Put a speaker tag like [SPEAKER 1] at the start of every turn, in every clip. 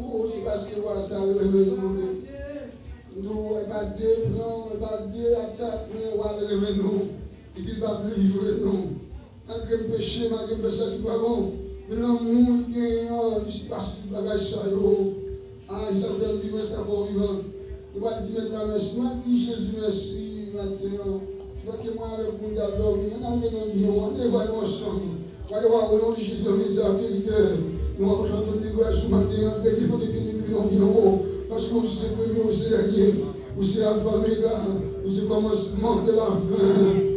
[SPEAKER 1] tout, c'est parce que voilà, ça veut nous. Nous, il va dire plan, il va dire attaque, mais voilà, nous. Il dit, va livrer nous. Malgré le péché, malgré le péché qui va bon. Mais l'amour qui est je suis pas sur le bagage ça ça fait vivre, ça va vivre. Il va dire maintenant merci, il dit Jésus merci maintenant. Donc moi avec vous d'abord, il y en a on est vraiment ensemble. Voyez voir au nom de Jésus, miséricorde. Nous allons chanter une grâce ce matin, dès qu'il faut que nous parce que vous êtes premier, vous êtes dernier, vous êtes alpha, méga, vous êtes commencement de la fin.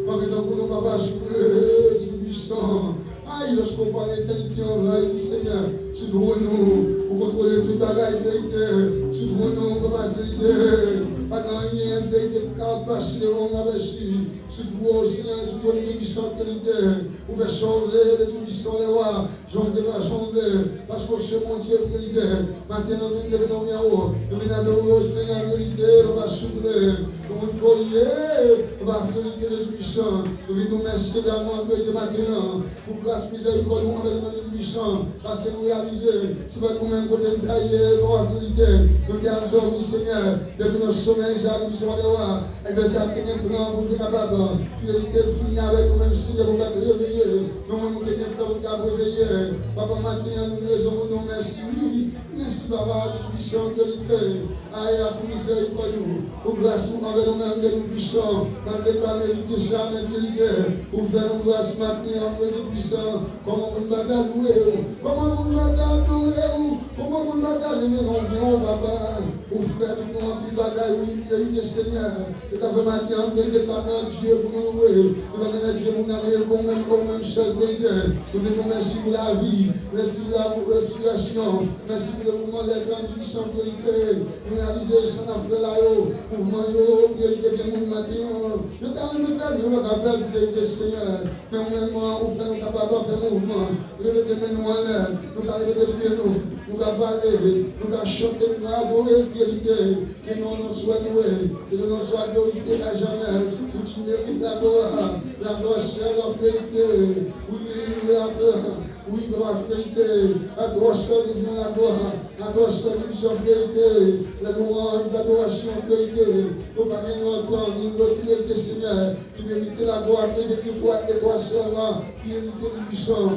[SPEAKER 1] Parce que nous ne pouvons pas souffrir du puissant. Aïe, lorsqu'on parle d'éternité, on va y Seigneur, soutenons-nous pour contrôler toute bagaille vérité, soutenons-nous pour la vérité, pas dans rien, vérité, car passer devant la vertu, soutenons au Seigneur, soutenons les puissants vérité, pour faire sauver les puissants les rois, j'en vais pas changer, parce que ce mon Dieu vérité, maintenant nous venons bien haut, nous venons adorer au Seigneur vérité, on va souffler, on va collier, on va vérité de puissant, nous venons merci également vérité maintenant, pour grâce miséricorde, nous avons le puissant, parce que nous réalisons, c'est pas nous-mêmes côté taillé, pour la vérité, nous t'avons dormi, Seigneur, depuis nos sommeils, ça arrive sur les rois, et bien ça a un plan pour être capable, vérité fini avec nous-mêmes, Seigneur, pour être réveillés, nous-mêmes nous avons un plan pour être réveillés, Papa, maintenant, nous raisons pour nous, merci, oui, merci, Papa, de puissant, vérité, aïe, pour miséricorde, pour grâce, nous envers nous-mêmes, de puissant, malgré pas mériter ça, mais vérité, pour faire nous grâce, maintenant, de puissant, comment vous ne louer, comment vous ne adorer, comment vous ne aimer non bien, papa, pour faire nous un petit bagage, oui, vérité Seigneur, et ça fait maintenant, vérité par notre Dieu pour nous louer, nous allons être Dieu pour nous aller comme même seul, vérité, nous nous merci pour la vie, merci pour la respiration, merci pour le mouvement d'être en puissant, vérité, nous réaliser ça dans le là-haut, mouvement, vérité, que nous maintenant, nous allons nous faire, nous allons faire, vérité Seigneur, mais au même moment, nous faisons capable de faire mouvement, nous allons te nous en l'air, nous allons te prier nous allons parler, nous allons chanter, nous allons adorer, vérité, que nous nous soyons loués, que nous nous soyons glorifiés à jamais, où tu mérites la gloire seule en vérité, oui, oui, gloire vérité, à toi seul est bien la gloire seule est en vérité, la louange d'adoration en vérité, nous ne pas nous entendre, nous retirer tes Seigneur, qui mérite la gloire, vérité, que toi et toi seul, qui mérite le puissant,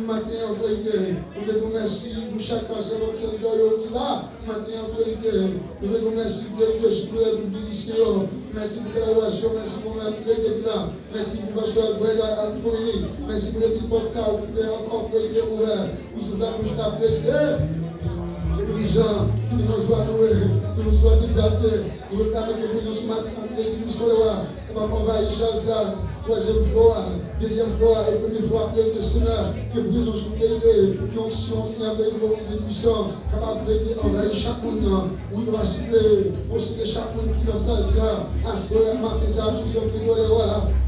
[SPEAKER 1] matin en vérité, nous te remercions pour chacun c'est notre Seigneur qui est là, matin en vérité, nous te remercions pour vérité, pour musiciens, merci pour la relation, merci pour la vérité qui est là, merci pour le pasteur à fournir, merci pour les petits portes ça qui étaient encore vérité ouvert, où c'est la bouche de la vérité. Les gens qui nous soient loués, qui nous soient exaltés, qui nous permettent de nous ce matin, qui nous soient là, qui va envahir ça, troisième fois, deuxième fois et première fois, que Seigneur, que brisons sous vérité, qui ont science, avec le puissant, capable de envahir chaque monde, où il va souffler, aussi que chaque monde qui dans ça, à ce que matin, ça, nous sommes pour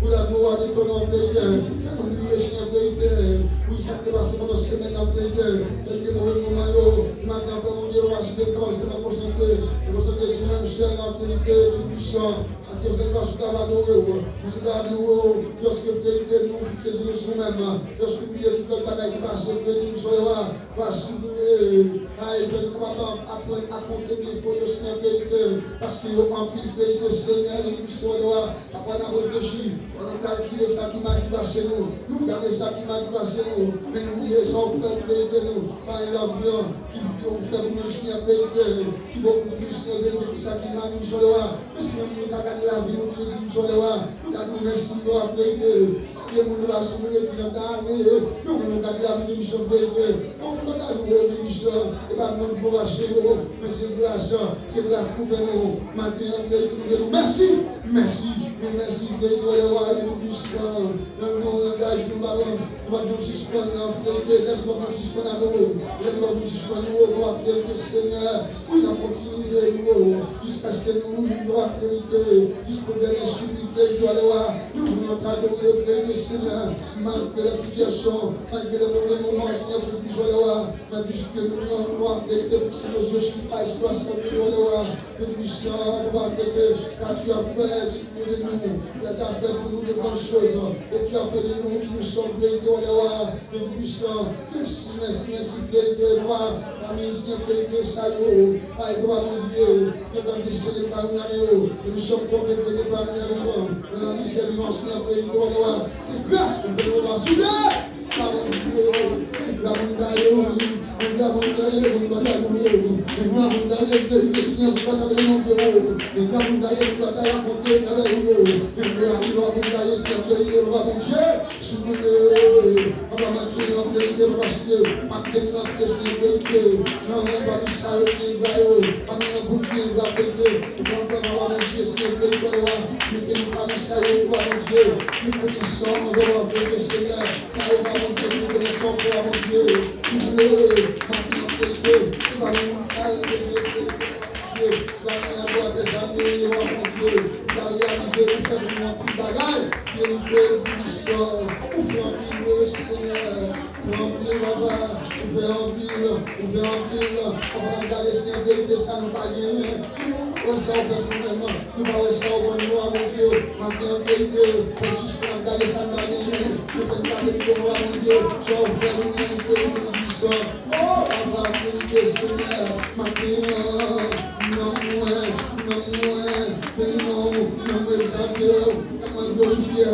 [SPEAKER 1] la gloire de ton nom, vérité, oublier, Seigneur, vérité, oui, ça te passe pendant semaine en vérité, quelques mauvais moments, matin, mon Dieu, on va se défendre, c'est pas concentrer sur même seul en vérité, le puissant. Parce que vous êtes pas sous ta adorer, vous êtes adorer, lorsque vérité nous fixez sur nous-mêmes, lorsque vous voulez tout le bagage qui passe, vérité nous soyons là, va soulever, il veut apprendre à compter des fois, Seigneur, vérité, parce qu'il y a un pile vérité, Seigneur, nous soyons là, après on a réfléchi, on a calculé ça qui m'a chez nous garder ça qui m'a chez nous, mais nous oublier ça, on fait vérité nous, par l'ambiance, qui on fait nous-mêmes, Seigneur, vérité, qui beaucoup plus, vérité, que ça qui m'a nous soyons là, mais si nous avons la vie, nous sommes là, nous avons merci pour la vérité. Nous avons soulevé qui ont gagné, nous avons la vie, nous sommes vérité. On ne peut pas jouer aux émissions, et pas nous pour acheter, mais c'est grâce pour faire nous. Maintenant, nous merci, vérité, nous puissons, nous langage, nous allons suspendre en vérité, nous suspendre à nous, nous suspendre nous, vérité, Seigneur, oui, nous continuons, jusqu'à ce que nous, la vérité, jusqu'au dernier souffle, nous voulons t'adorer, vérité, Seigneur, malgré la situation, malgré les mauvais moments, Seigneur, pour que nous soyons mais puisque nous voulons voir vérité, pour que nos yeux soient pas, soit que nous soyons puissants, pour la vérité, car tu as fait, nous nous, qui a fait pour nous de bonnes choses, et qui a fait de nous qui nous sommes vérité, et puissants. Merci, merci, merci, vérité, roi. Amen, Seigneur, vérité, salut. Aïe, gloire mon Dieu, que dans des célèbres par nous, nous sommes contemplés par nous, nous avons dit que vivons, Seigneur, vérité, c'est grâce, nous venons dans ce Pardon Dieu, la montagne, la montagne, Seigneur, vous battez mon Dieu, la montagne, vous battez raconter merveilleux, Seigneur, mon Dieu, souvenez, on va maintenir en vérité, on va signer, maintenir en vérité, non, on va lui saluer, on va nous boucler, on va vérité, on va avoir mon Dieu, Seigneur, mettez-nous pas nous saluer, mon Dieu, nous connaissons, on va vérité, Seigneur, ça va mon Dieu, nous connaissons, mon Dieu, s'il vous plaît, maintenant, c'est pas nous saluer, c'est la manière de des amis, mon Dieu, pour réaliser, pour faire une petite bagaille, vérité, puissant, pour faire un Seigneur, pour remplir là-bas, pour faire remplir, on va regarder si en vérité ça nous pas gagné. On s'en fait nous-mêmes, nous va rester au bon moment, mon Dieu, maintenant en vérité, on suspend, regarder ça nous pas gagné, nous faisons garder le bon moment, mon Dieu, soit offert nous-mêmes, vérité, puissant, oh, on va vérité, Seigneur, maintenant, non moins, non exalter, non glorifier,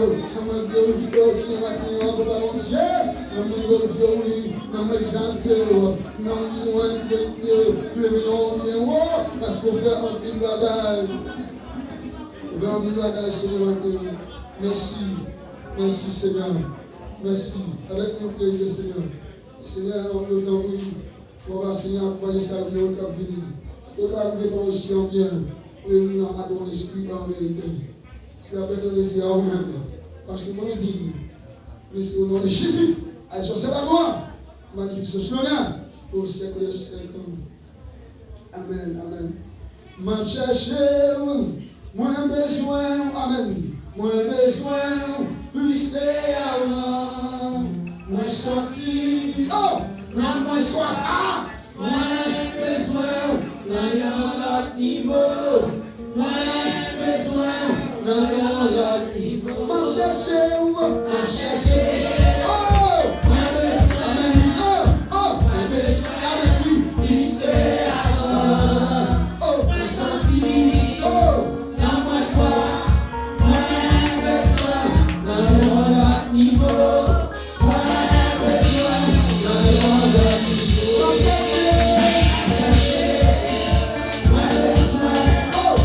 [SPEAKER 1] Seigneur, maintenant, Papa, mon Dieu, non glorifier, oui, non exalter, non moins vérité, levez-nous bien haut, parce qu'on fait un pile bagaille. On fait un pile bagaille, Seigneur, maintenant. Merci, Seigneur. Merci. Avec nous, plaisir, Seigneur. Seigneur, on nous t'en prie. On va, Seigneur, accompagner ça, au cap venir. Le cas de pas aussi en bien, pour nous avoir l'esprit en vérité. C'est la peine de laisser à nous-mêmes. Parce que moi, je dis, mais c'est au nom de Jésus, allez sur cette gloire, magnifique ce rien, pour siècle et siècle. Amen, amen. Moi, chercher, moi, besoin, amen. Moi, besoin, plus avant. Moi, sorti, oh, non, moi, soif, ah, moi, besoin. Dans un autre niveau, moi besoin dans un autre niveau. M'en chercher, oh, moi besoin, amen, oh, moi besoin, amen, oui, mystère, oh, moi senti, oh, dans moi soir, moi besoin dans un autre niveau, moi besoin dans un autre niveau. M'en chercher. Oh!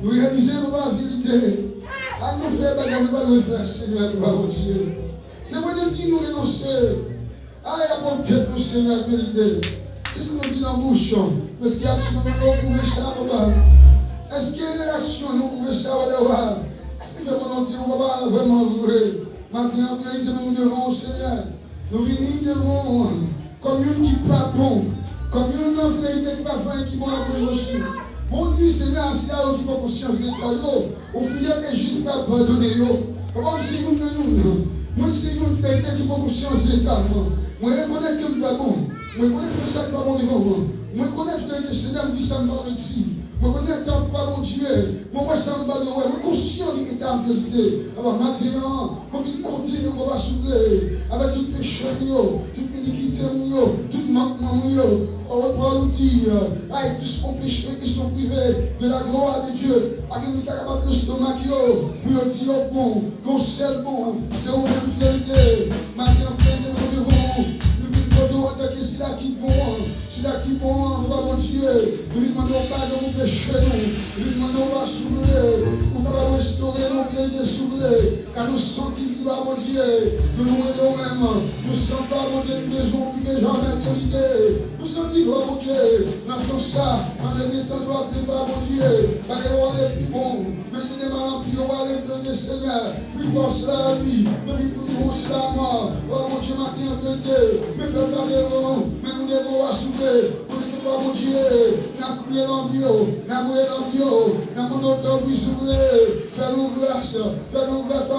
[SPEAKER 1] Nous réalisons la vérité. À nous faire bagarre, nous allons faire, Seigneur, mon Dieu. C'est moi de dire nous renoncer. À apporter nous, Seigneur, la vérité. C'est ce que nous disons dans la bouche. Est-ce qu'il y a action nous pouvons ça, papa? Est-ce qu'il y a action nous pouvons ça, papa? Est-ce que nous disons, papa, vraiment vrai? Maintenant, en vérité, nous devons, Seigneur. Nous venons devant comme une qui n'est pas bon. Comme une vérité qui n'est pas vraie, qui est bonne pour Jésus. Mon Dieu, Seigneur, c'est là qui prend conscience des travaux. Au final, que juste pas pardonner. Comme si nous nous. Moi, c'est une vérité qui prend conscience des travaux. Moi, je reconnais que nous pas bon. Moi, je reconnais que ça n'est pas bon devant moi. Moi, je reconnais que le Seigneur me dit ça ne va pas ici. Moi, je reconnais que pas mon Dieu. Moi, ça ne va pas de moi. Moi, conscient de l'état en vérité. Alors, maintenant, moi, je vais continuer, on va soulever avec tout péché, toute iniquité, tout manquement. On va nous dire, tout ce qu'on péché, ils sont privés de la gloire de Dieu. À qui nous avons le stomac, pour dire bon, qu'on sait bon, c'est au même vérité. Maintenant, nous devons, nous que c'est là qui est bon, c'est là qui est bon, on va mon Dieu. Nous ne demandons pas de nous pécher, nous ne demandons pas de soulever, nous devons restaurer nos vérités soulever, car nous sentons vivre à mon Dieu. Nous nous aidons même, nous sentons à mon Dieu, nous devons oublier jamais la vérité. Nous sentons vivre à mon Dieu, nous ça, dans les temps, nous va vivre à mon Dieu, parce qu'on est plus bon, mais c'est des malins, puis on va aller de Seigneur, nous pensons la vie, nous vivons la mort, oh mon Dieu, matin en vérité, mais mais nous devons assumer, nous devons mon Dieu, nous avons crié l'ambio, nous avons crié l'ambio, nous avons notre vie soulevé, fais-nous grâce,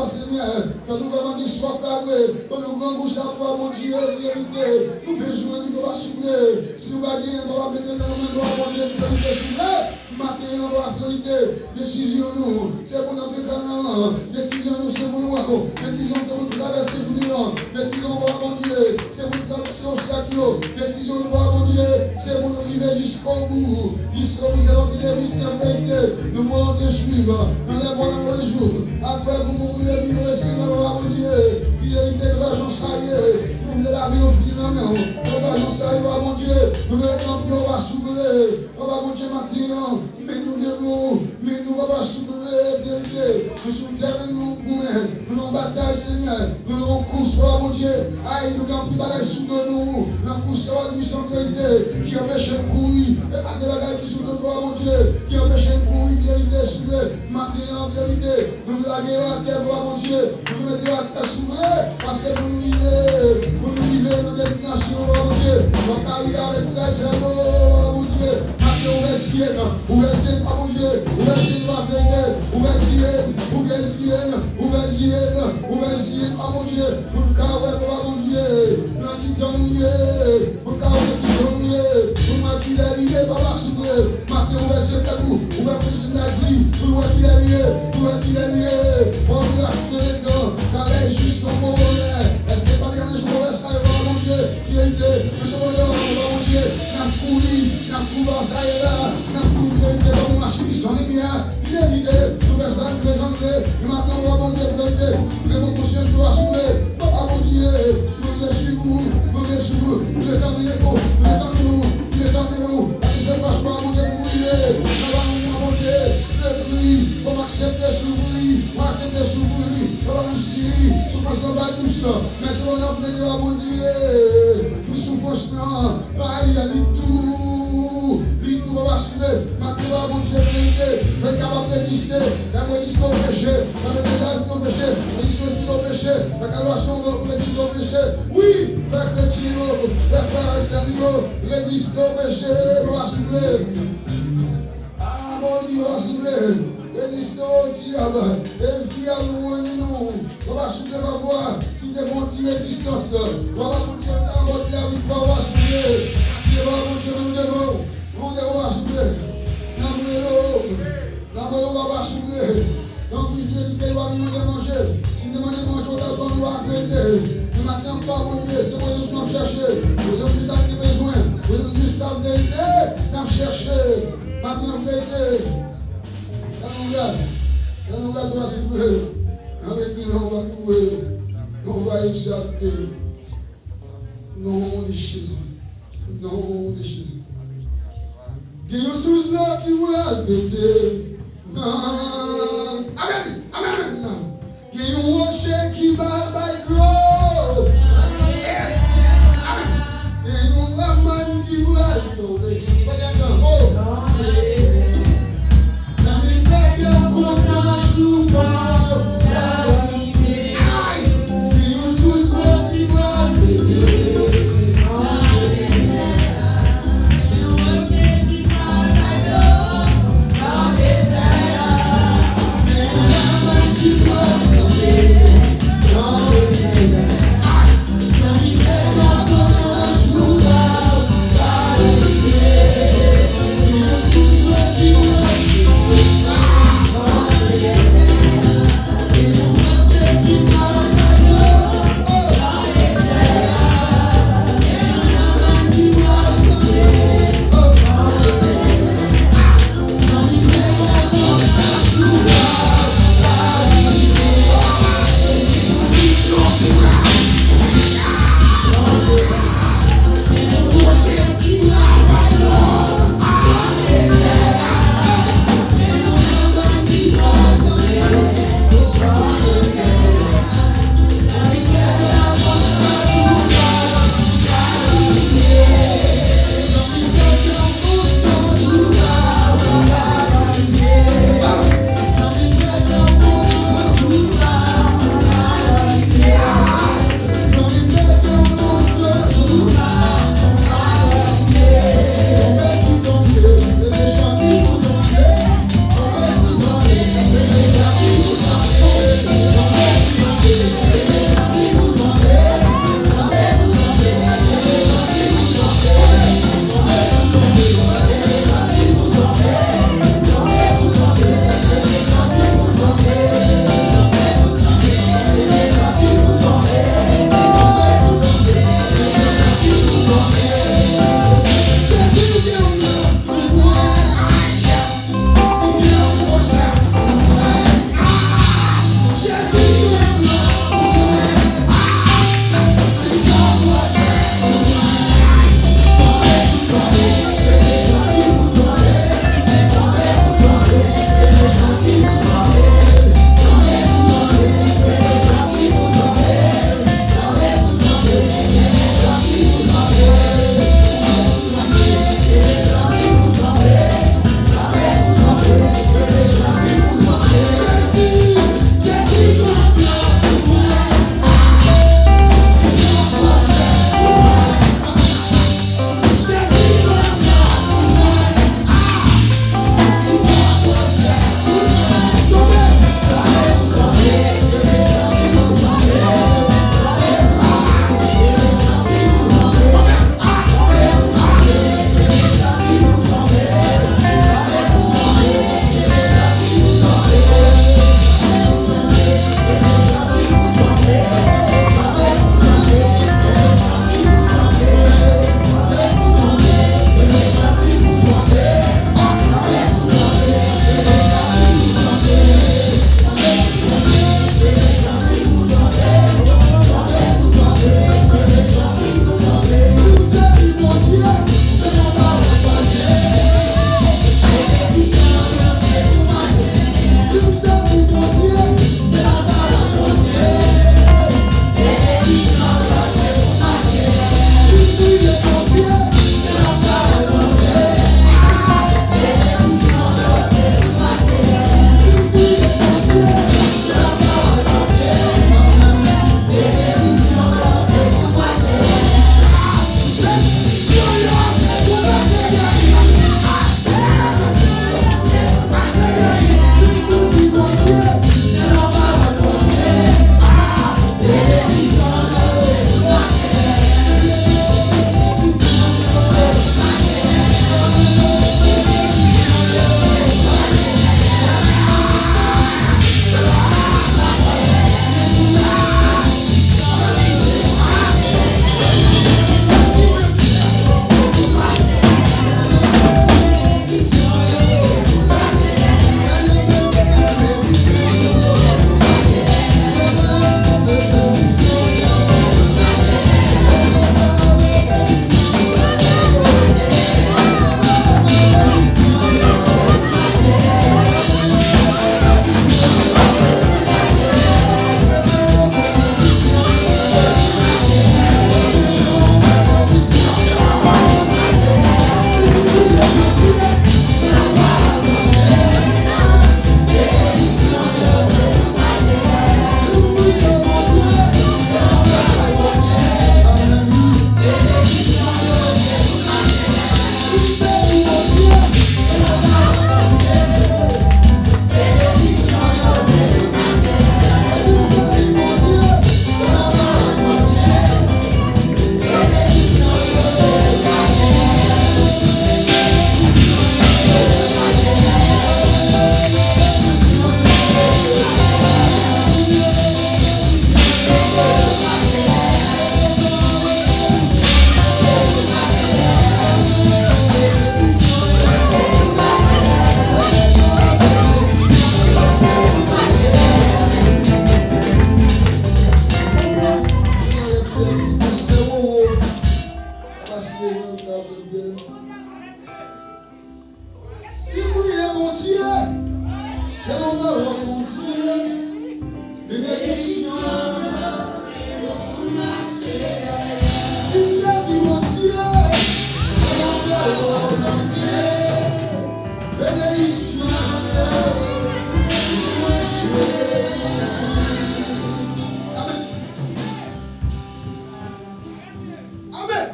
[SPEAKER 1] Seigneur, fais-nous vraiment des soifs carrés, fais-nous grand goût savoir, mon Dieu, vérité, nous besoin de nous assouler, si nous ne gagnons pas, mettre dans nos mains, mon Dieu, vérité soulevé, maintenant, la vérité, décision nous, c'est pour notre canal, décision nous, c'est pour nous, décision c'est pour traverser le jour, décision pour mon Dieu, c'est pour traverser l'obstacle, décision nous, mon Dieu, c'est pour nous arriver jusqu'au bout, c'est l'envie de risque en vérité, nous voulons te suivre, dans les bons jours, après vous mourir, vivre, Seigneur, mon Dieu, fidélité de l'argent, ça y est, nous voulons la vie au fil de la main, l'argent, ça y est, mon Dieu, nous voulons on va soulever, on va mon Dieu maintenant, mais nous devons, mais nous va soulever, vérité, nous sommes terre, nous nous bataille, Seigneur, nous nous course, mon Dieu, aïe, nous avons plus de sous de nous, nous course, nous sommes vérité, qui empêche un couille, et pas de la gaille qui sous de toi, mon Dieu, qui empêche un couille, vérité, soulever, maintenant, vérité, nous la guerre à terre, mon Dieu, nous mettons à terre soulever, parce que nous vivons nos destinations, mon Dieu, donc arriver avec plaisir, mon Dieu, maintenant, ouvrez pas mon Dieu, ouvrez la vérité, ouvrez pas mon Dieu, pour le cas, pas mon Dieu, nous quittons nous, pour le cas, nous quittons pour ma qui est lié, par la soulever, maintenant, ouvrez pas vous, ouvrez président nazi, pour moi qui est lié, on va rajouter les temps, car les justes sont mon bonheur, est-ce que pas bien les jours, ça y va, mon Dieu, vérité, nous sommes là, mon Dieu, n'a couru, ça y est là, n'a couru, vérité, on marche, ils sont les miens, vérité, nous faisons ça, nous levons, nous maintenant, on va monter, vérité, nous devons conscience, nous assumer, papa, mon Dieu, nous les suivons, nous les tendons, nous les tendons, c'est pas ce qu'on va mourir, nous allons monter, le prix, on va accepter s'ouvrir, on va accepter s'ouvrir, on va réussir, on va s'en battre tous, mais si on a obtenu à mon Dieu, nous souffrons, il y a du tout, on va assumer, maintenant, mon Dieu, vérité, vous êtes capable de résister, la résistance au péché, la résistance au péché, la résistance au péché, la résistance au péché, oui, la chrétien, la frère et sérieux, Résiste au péché, on va souffler. Ah, mon Dieu, on va souffler. Résiste au diable. Et vie à nous, on va souffler ma voix. Si tu es mon petit résistance, on va monter là, on va la victoire, on va souffler. Dieu va monter, nous devons. On va souffler. On va souffler. Donc, il dit qu'il va nous manger. Si nous demandons de manger, on va arrêter. Ne m'attends pas, mon Dieu, c'est moi que je vais chercher. Aujourd'hui, ça a besoin. Aujourd'hui, ça a vérité. Nous chercher. Maintenant, vérité. Donne-nous grâce. Donne-nous grâce, on va souffler. Arrêtez, on va trouver. On va exalter. Nom de Jésus. Nom de Jésus. Il y a une chose là qui va péter. Non. Amen. Amen. Il y a un rocher qui va l'eau. Amen. Il y a un raman qui va tomber. La méthode qui est content, je ne pas. Il y a une chose là qui va péter. C'est mon parole, mon Dieu. Bénédiction. Si ça vit mon Dieu, c'est mon parole, mon Dieu. Bénédiction. Amen.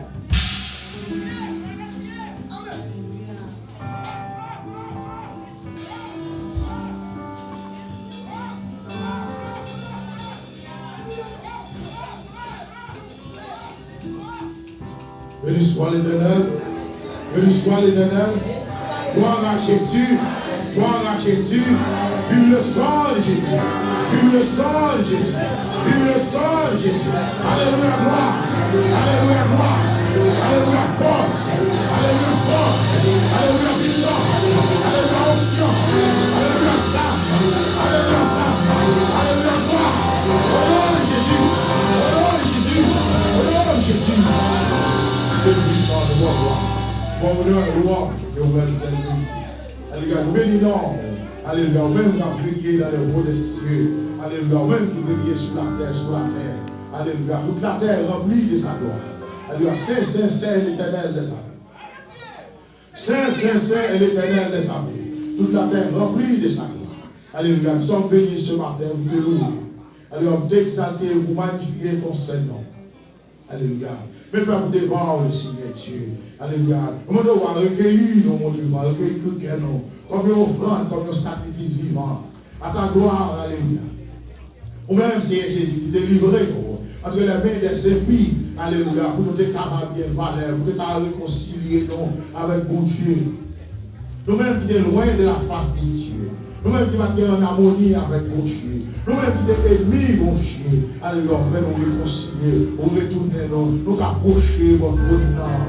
[SPEAKER 2] Béni soit l'Éternel. Béni soit l'Éternel. Gloire à Jésus. Gloire à Jésus. Vive le sang de Jésus. Vive le sang de Jésus. Vive le sang de Jésus. Alléluia, gloire. Alléluia, gloire. Alléluia, force. Alléluia, force. Alléluia, puissance. Alléluia, onction. Alléluia, sang. Alléluia, sang. Alléluia, gloire. Au nom de Jésus. Au nom de Jésus. Au nom de Jésus. Dieu puissant de moi, gloire. Bon honneur et gloire. Et on va nous alléluia. Alléluia, nous bénissons. Alléluia, même qui a brillé dans les hauts des cieux. Alléluia, même qui brillait sur la terre, sur la terre. Alléluia, toute la terre remplie de sa gloire. Alléluia, Saint, Saint, Saint, l'Éternel des armées. Saint, Saint, Saint est l'Éternel des armées. Toute la terre remplie de sa gloire. Alléluia, nous sommes bénis ce matin, vous te louer. Alléluia, vous t'exalter, vous magnifier ton Saint-Nom. Alléluia. Même pas vous devant le Seigneur Dieu. Alléluia. Nous devons recueillir nos monuments, recueillir que nous, comme une offrande, comme un sacrifice vivant. À ta gloire, alléluia. Ou même Seigneur Jésus, qui délivrait entre les mains des impies, alléluia, pour nous être capables de valeur, pour nous réconcilier avec bon Dieu. Nous-mêmes qui sommes loin de la face de Dieu. Nous-mêmes qui sommes en harmonie avec mon Dieu. Nous-mêmes qui sommes ennemis, mon Dieu. Alléluia, on va nous réconcilier, on retourner nous approcher votre nom.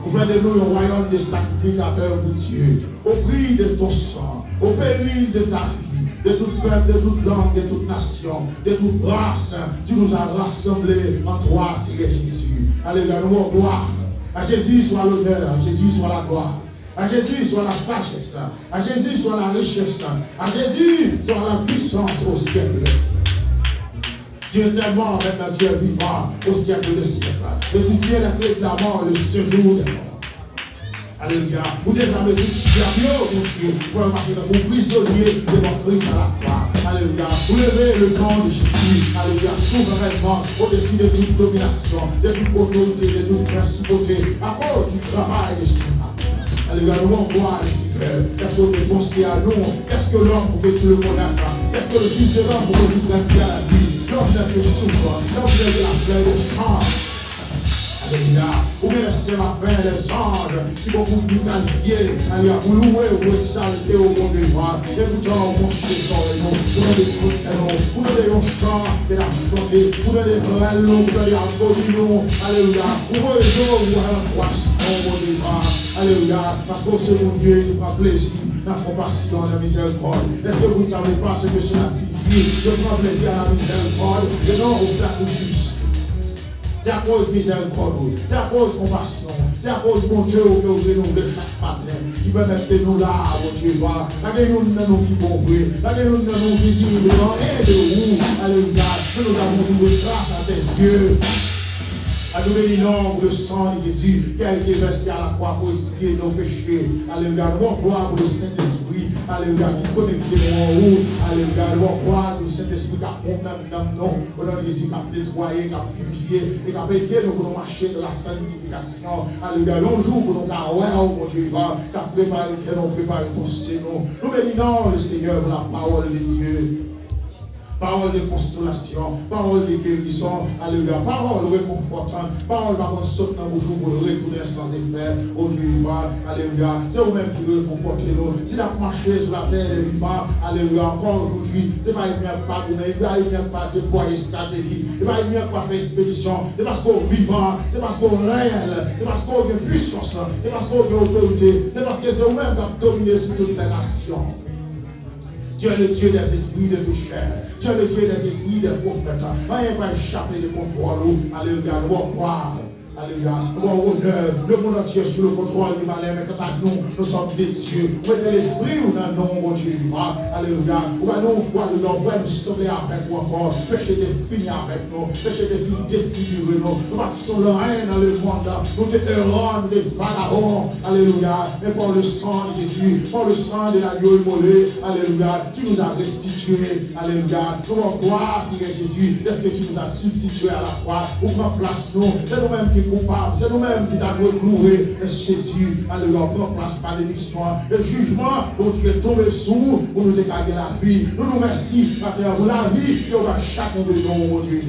[SPEAKER 2] Vous faites de nous un royaume de sacrificateurs pour Dieu. Au prix de ton sang, au péril de ta vie, de tout peuple, de toute langue, de toute nation, de toute race, tu nous as rassemblés en toi, Seigneur Jésus. Alléluia, nous avons gloire. À Jésus soit l'honneur, à Jésus soit la gloire. À Jésus soit la sagesse, à Jésus soit la richesse, à Jésus soit la puissance au siècle des siècles. Tu es tellement maintenant, tu es vivant au siècle des siècles. Et tu tiens la clé de la mort le séjour des morts. Alléluia. Vous désarmez tout chariot, mon Dieu, pour marcher dans vos prisonniers de votre Christ à la croix. Alléluia. Vous levez le nom de Jésus. Alléluia. Souverainement, au-dessus de toute domination, de toute autorité, de toute principauté, à cause du travail de son âme. Alléluia, nous allons voir le Seigneur. Qu'est-ce que tu pensé à nous? Qu'est-ce que l'homme pour que tu le connaisses? Qu'est-ce que le fils de l'homme pour que tu prennes bien la vie? L'homme n'est que souffre, l'homme n'est que la fleur de champ. Alléluia. Ou bien les séraphins, les anges qui vont vous qualifier. Alléluia, vous louer, vous exalter au bon devant. Et pourtant, vous mangez sur nous, vous donnez des côtés, vous donnez un chant de la chanter, vous donnez des vraies vous donnez un collinon. Alléluia. Vous voyez, vous avez un poisson au bon devant. Alléluia. Parce que c'est mon Dieu qui prend plaisir dans la compassion, dans la miséricorde. Est-ce que vous ne savez pas ce que cela signifie? Je prends plaisir à la miséricorde et non au sacrifice. C'est à cause de miséricorde, c'est à cause de compassion, c'est à cause de mon Dieu que vous renouvelez chaque matin. Qui permet de nous là, mon Dieu, là. Nous qui vont brûler, nous qui vivons et de vous. Alléluia. Nous avons une grâce à tes yeux. À nous bénissons le sang de Jésus qui a été versé à la croix pour expier nos péchés. Alléluia. Nous avons gloire pour le Saint-Esprit. Alléluia. Qui connecte nous en haut. Alléluia. Nous avons gloire pour le Saint-Esprit qui a condamné nous. Au nom de Jésus qui a nettoyé, qui a purifié et qui a aidé nous pour nous marcher de la sanctification. Alléluia. Un jour pour nous carrer, mon Dieu, qui a préparé nous, préparé pour nous. Nous bénissons le Seigneur pour la parole de Dieu. Parole de consolation, parole de guérison, alléluia, parole réconfortante, parole par contre saute dans vos jours pour le retourner sans effet, au Dieu vivant, alléluia, c'est vous-même qui réconfortez nous, si la marché sur la terre des vivants, alléluia, encore aujourd'hui, c'est pas une pas de il n'y a pas de déployer stratégie, c'est pas une pas faire expédition, c'est parce qu'on est vivant, c'est parce qu'on est réel, c'est parce qu'on a une puissance, c'est parce qu'on a une autorité, c'est parce que c'est vous-même qui avez dominé sur toutes les nations. Tu es le Dieu des esprits de tout chair. Tu es le Dieu des esprits des prophètes. Rien ne va échapper de contrôle. Alléluia. Nous allons croire. Alléluia. Nous avons honneur, le monde entier sous le contrôle du malin, mais quant à nous, nous sommes des dieux. Mettez l'esprit ou dans le nom, mon Dieu, alléluia. Ou à nous, nous sembler avec nous encore. Péché de finir avec nous. Péché de finir défigurer nous. Nous passons le règne dans le monde. Nous des erreurs, nous des vagabonds. Alléluia. Mais par le sang de Jésus, par le sang de l'agneau immolé, alléluia, tu nous as restitués. Alléluia. Nous avons gloire, Seigneur Jésus. Est-ce que tu nous as substitués à la croix? Ou prends place nous. C'est nous-mêmes qui sommes coupables. C'est nous-mêmes qui t'avons cloué. Mais Jésus, alléluia, prends place par l'élection. Le jugement, dont tu es tombé sous nous pour nous dégager la vie. Nous nous remercions pour la vie qui aura chacun de nous, mon Dieu.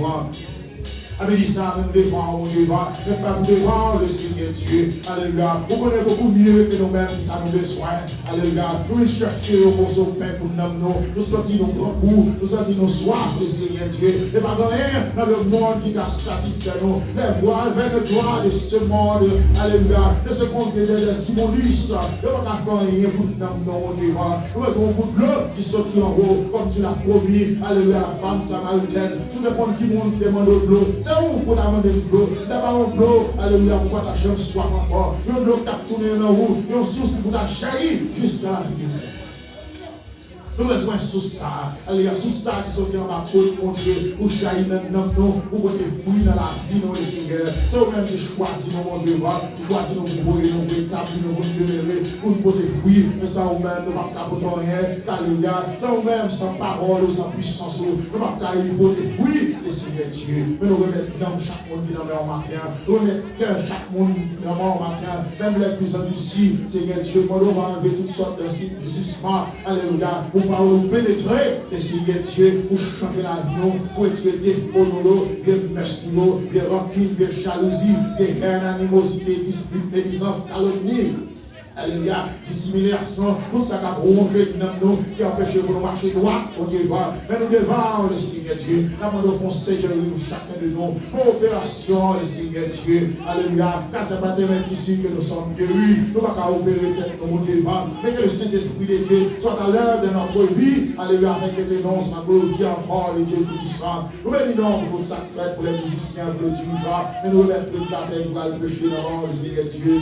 [SPEAKER 2] Avec ça, nous devons, mon Dieu, mais pas devant le Seigneur Dieu. Alléluia. Vous connaissez beaucoup mieux que nous-mêmes qui ça nous besoin. Alléluia. Nous cherchons au morceau de pain pour nous. Nous sortons nos grands goûts. Nous sortons nos soifs, le Seigneur Dieu. Et pas rien dans le monde qui a satisfait nous. Les voix vers le droit de ce monde. Alléluia. De ce qu'on fait de Simonis. Ne pas faire rien pour nous, mon Dieu. Nous avons un bout de l'eau qui sortit en haut, comme tu l'as promis. Alléluia. La femme samaritaine. Tout le monde qui monte demande de l'eau. C'est où pour demander de l'eau? D'abord un l'eau, alléluia, pour ta jambe soit encore. Un l'eau qui a tourné dans vous, un source pour ta jaillir jusqu'à la vie. Nous avons besoin de sous ça. Alléluia, sous ça qui sont en bas côte, mon Dieu, pour jaillir dans nous, pour côté bruit dans la vie, non, le Seigneur. C'est vous-même qui choisis, mon Dieu, choisis nos bouilles, nos établis, nos demeurer, pour nous côté fruit. Mais ça, vous-même, nous ne pouvons pas capoter rien. Alléluia, ça, vous-même, sans parole ou sans puissance, nous ne pouvons pas cailler pour des fruits, le Seigneur Dieu. Mais nous remettons dans chaque monde qui est dans le matin. Nous remettons cœur chaque monde dans le matin. Même les puissants d'ici, Seigneur Dieu, nous va enlever toutes sortes de justices. Alléluia. Pour nous pénétrer, le Seigneur Dieu, pour changer la vie, pour retirer des défauts, des messes, des rancunes, des jalousies, des haines, animosités, disputes, médisances, calomnies. Alléluia, dissimulation, tout ça qui a rongé dans nous, qui empêche de nous marcher droit, on Dieu va. Mais nous devons, le Seigneur Dieu, la main de conseil de nous, chacun de nous, coopération, le Seigneur Dieu. Alléluia, car ce n'est pas de mettre ici que nous sommes guéris, nous ne pouvons pas opérer tête comme on Dieu va, mais que le Saint-Esprit de Dieu soit à l'œuvre de notre vie. Alléluia, afin que les noms soient glorifiés encore, le Dieu Tout-Puissant. Nous bénissons pour ça fait pour les musiciens, pour le Dieu, mais nous remettons le prédicateur pour le péché dans le Seigneur Dieu.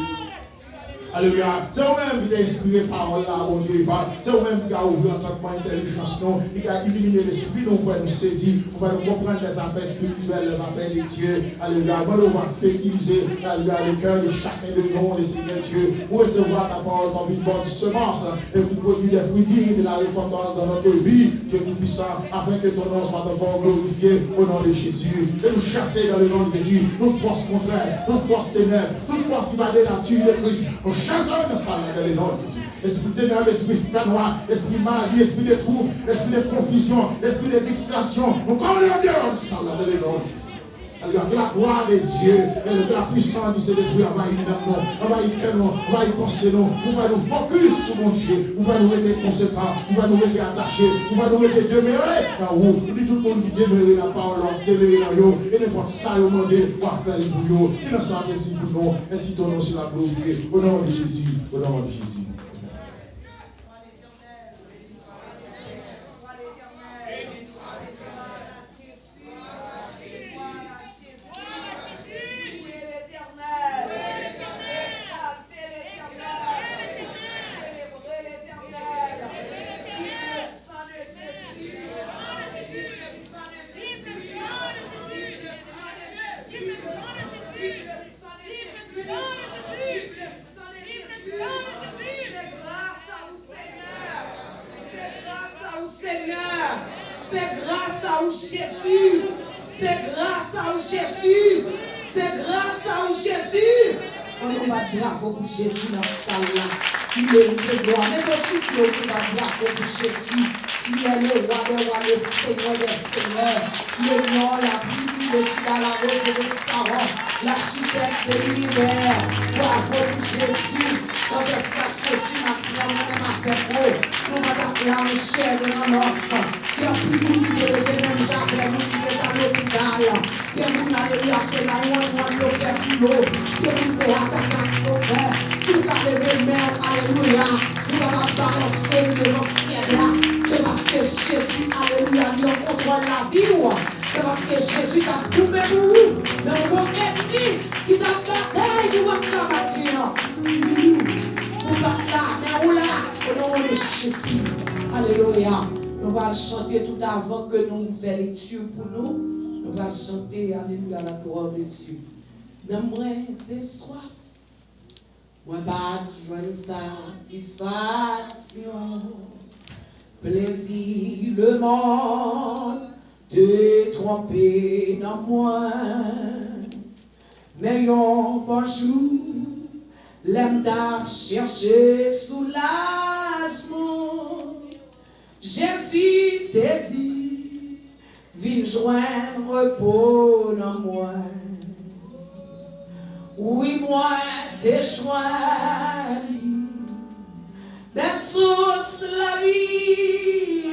[SPEAKER 2] Alléluia. C'est vous-même qui a inspiré la parole là, mon Dieu. C'est vous-même qui a ouvert l'entendement intelligence, qui a illuminé l'esprit, nous pouvons nous saisir, nous pouvons comprendre les affaires spirituelles, les affaires de Dieu. Alléluia. Nous devons fertiliser, alléluia, le cœur de chacun de nous, le Seigneur Dieu, pour recevoir ta parole comme une bonne semence et pour produire des fruits dignes de la repentance dans notre vie, Dieu Tout-Puissant, afin que ton nom soit encore glorifié au nom de Jésus. Et nous chasser dans le nom de Jésus, toute force contraire, toute force ténèbres, toute force qui va de la nature de Christ. Chassons de ça dans le nom de Jésus. Esprit de ténèbres, esprit de noir, esprit de maladie, esprit de trouble, esprit de confusion, esprit de distraction. Nous commandons de ça dans le nom de Jésus. Alors que la gloire de Dieu et que la puissance de cet esprit envahit nous, envahit nous, envahit penser nous, nous va nous focus sur mon Dieu, nous va nous être conséquents, nous va nous être attachés, nous va nous être demeurer dans vous. Nous dit tout le monde qui demeure dans la parole, demeurer dans vous, et n'importe ça, vous demandez, pour faire pour vous. Et nous sommes ainsi pour nous, ainsi ton nom sur la gloire, au nom de Jésus, au nom de Jésus.
[SPEAKER 3] Bravo pour Jésus dans ce salle-là. Il est le gloire. Mais aussi, il est bravo pour Jésus. Il est le roi des rois, le Seigneur des seigneurs. Le nom, la vie, le cheval, la rose de Saron, l'architecte de l'univers. Bravo pour Jésus. Quand est-ce que Jésus m'a tiré moi-même à faire beau? Nous m'avons la chair de l'annonce. Qui a pu nous lever même jamais, nous qui est à l'hôpital. Qui a nous alléluia, c'est là où on doit faire plus haut. Qui a nous c'est attaqué au frère. Si vous avez levé mère, alléluia. Nous allons balancer de nos ciel là. C'est parce que Jésus, alléluia, nous contrôle la vie. C'est parce que Jésus t'a coupé pour vous. Mais on va ennemi qui t'a Jésus. Alléluia. Nous allons chanter tout avant que nous ouvrions lecture pour nous. Nous allons chanter, alléluia, la gloire de Dieu. N'aimerais des soif, moi pas de satisfaction, plaisir le monde te tromper dans moi. Mais un bon jour, l'aime t'a cherché soulagement. Jésus t'a dit, viens joindre repos dans moi. Oui, moi t'ai choisi, d'être source la vie,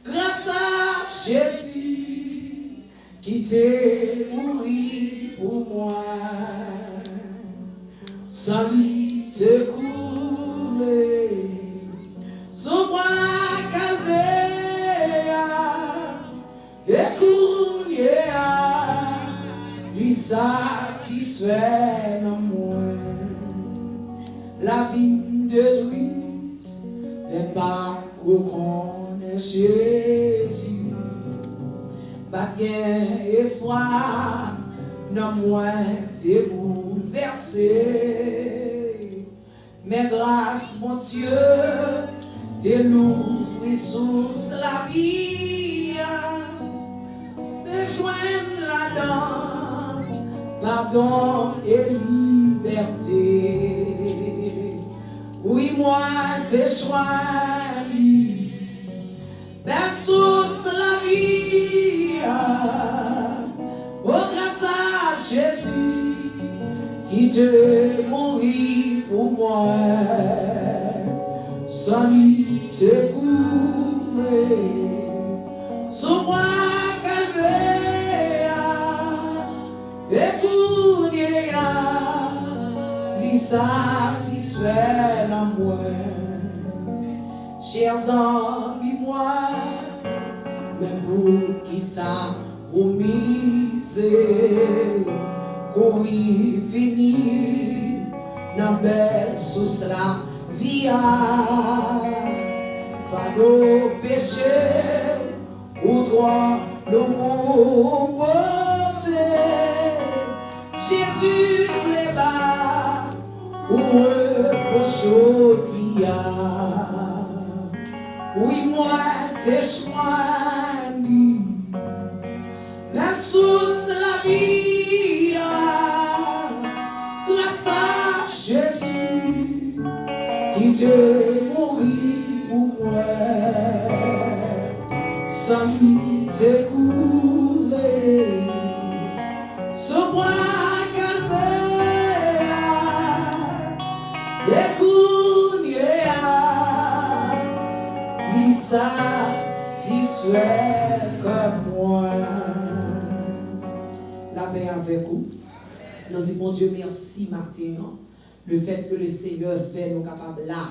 [SPEAKER 3] grâce à Jésus qui t'est mouru pour moi. Sans lui te couler, son bras calvaire, écoute, lui satisfait dans moi. La vie de Christ n'est pas qu'on est Jésus. Pas espoir, non moins t'es bouleversé. Mais grâce, mon Dieu, t'es l'ouvre sous la vie. De joindre là-dedans, pardon et liberté. Oui, moi t'ai choisi, belle source la vie. Oh, grâce à Jésus qui te mourit pour moi. Sans lui te couler, son bras calvaire, écoute, lui satisfait dans moi. Chers amis, moi, même vous qui ça vous misez, courir finir dans belle sous la vie, fado péché ou droit le mot porté. Jésus les bas ou pour chodia. Oui, moi t'ai choisi, mais sous la vie, grâce à Jésus qui te mourit pour moi. Sans lui te couler, ce bois calvaire, écoute, lui satisfait comme moi. La paix avec vous. Nous disons, mon Dieu, merci matin. Le fait que le Seigneur fait nous capables là.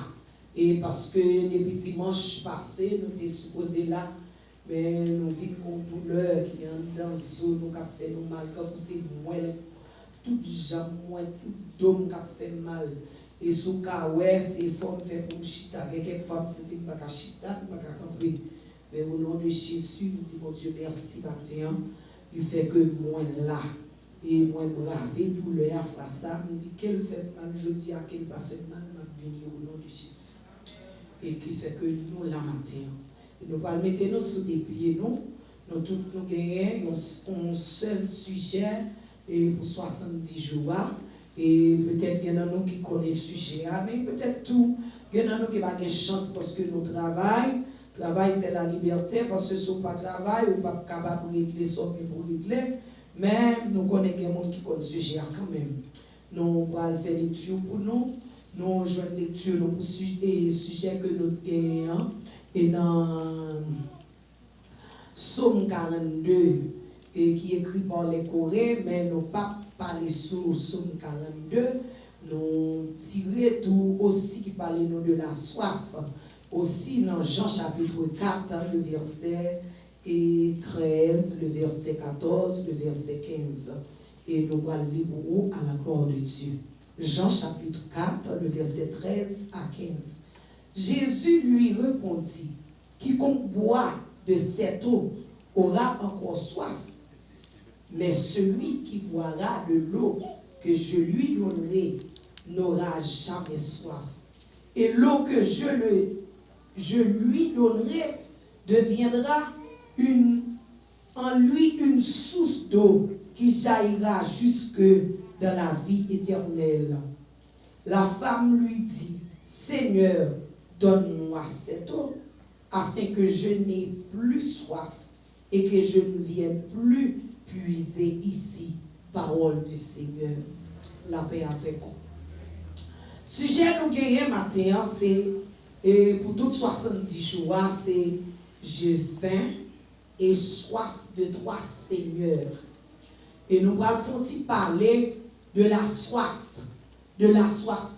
[SPEAKER 3] Et parce que depuis dimanche passé, nous étions supposés là, mais nous vivons une douleur qui est dans la zone, nous avons fait nous mal, comme c'est moelle, tout jambe, tout dôme qui a fait mal. Et sous cas, ouais, c'est fort fait pour chita. Quelques femmes, c'est pas qu'à chita, pas qu'à camper. Mais au nom de Jésus, nous disons, mon Dieu, merci matin. Du fait que moi là, et moi bravé douleur face ça, me dit qu'elle fait mal, je dis à qu'elle pas fait mal, m'a venir au nom de Jésus. Et qui fait que nous la matin. Nous pas mettre nous sous les pieds, nous tous nous gagnons un seul sujet et pour 70 jours. Et peut-être qu'il y en a nous qui connaissent le sujet, mais peut-être tout, il y en a nous qui n'ont pas de chance parce que nous travaillons. Travail, c'est la liberté, parce que si on ne travaille, on n'est pas capable de régler ça pour régler. Mais nous connaissons des gens qui connaissent le sujet quand même. Nous allons faire lecture pour nous. Nous jouons lecture pour les sujets que nous gagnons. Et dans Psaume 42, et qui est écrit par les Coréens, mais nous pas parler sur Psaume 42. Nous tirons tout aussi qui parle nous de la soif. Aussi dans Jean chapitre 4, le verset 13, le verset 14, le verset 15. Et nous allons lire pour vous à la gloire de Dieu. Jean chapitre 4, le verset 13 à 15. Jésus lui répondit, quiconque boit de cette eau aura encore soif, mais celui qui boira de l'eau que je lui donnerai n'aura jamais soif. Et l'eau que je lui donnerai deviendra en lui une source d'eau qui jaillira jusque dans la vie éternelle. La femme lui dit, Seigneur, donne-moi cette eau, afin que je n'ai plus soif et que je ne vienne plus puiser ici. Parole du Seigneur. La paix avec vous. Sujet nous gagnons matin, c'est pour toutes 70 jours, c'est j'ai faim et soif de toi, Seigneur. Et nous allons parler de la soif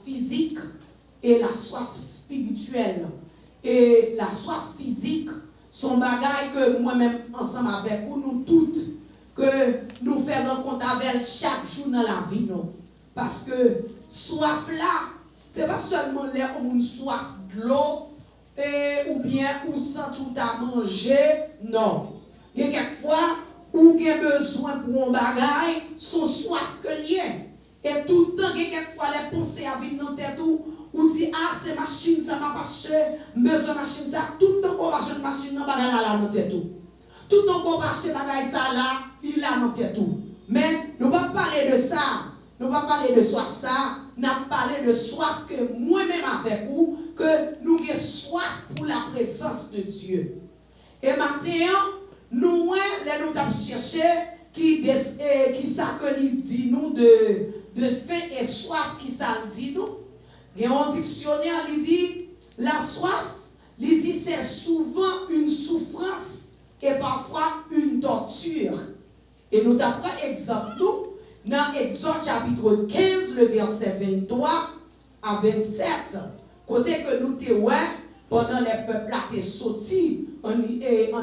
[SPEAKER 3] physique et la soif spirituelle. Et la soif physique, son bagage que moi-même, ensemble avec vous, nous toutes, que nous faisons rencontre avec chaque jour dans la vie, non. Parce que soif là, c'est pas seulement l'air où une soif de l'eau, ou bien ou sans tout à manger, non. Il y a quelquefois où il y a besoin pour un bagage, son soif que lien. Et tout le temps, il y a quelquefois les pensées à vivre dans tête ou dit, ah, c'est machine, ça m'a pas acheté, besoin de machine, ça, tout le temps qu'on va acheter une machine, non, bagage là, dans tête tout. Tout le temps qu'on va acheter bagage ça là, il a dans tête tout. Mais nous ne pas parler de ça. Nous ne pas parler de soif ça, nous allons parler de soif que moi-même avec vous, que nous avons soif pour la présence de Dieu. Et maintenant, nous avons cherché qui ça que dit nous de faim et soif, qui ça dit nous. Et en dictionnaire, il dit, la soif, il dit c'est souvent une souffrance et parfois une torture. Et nous avons exemple nous. Dans Exode chapitre 15, le verset 23 à 27, côté que nous te pendant les peuples étaient sortis en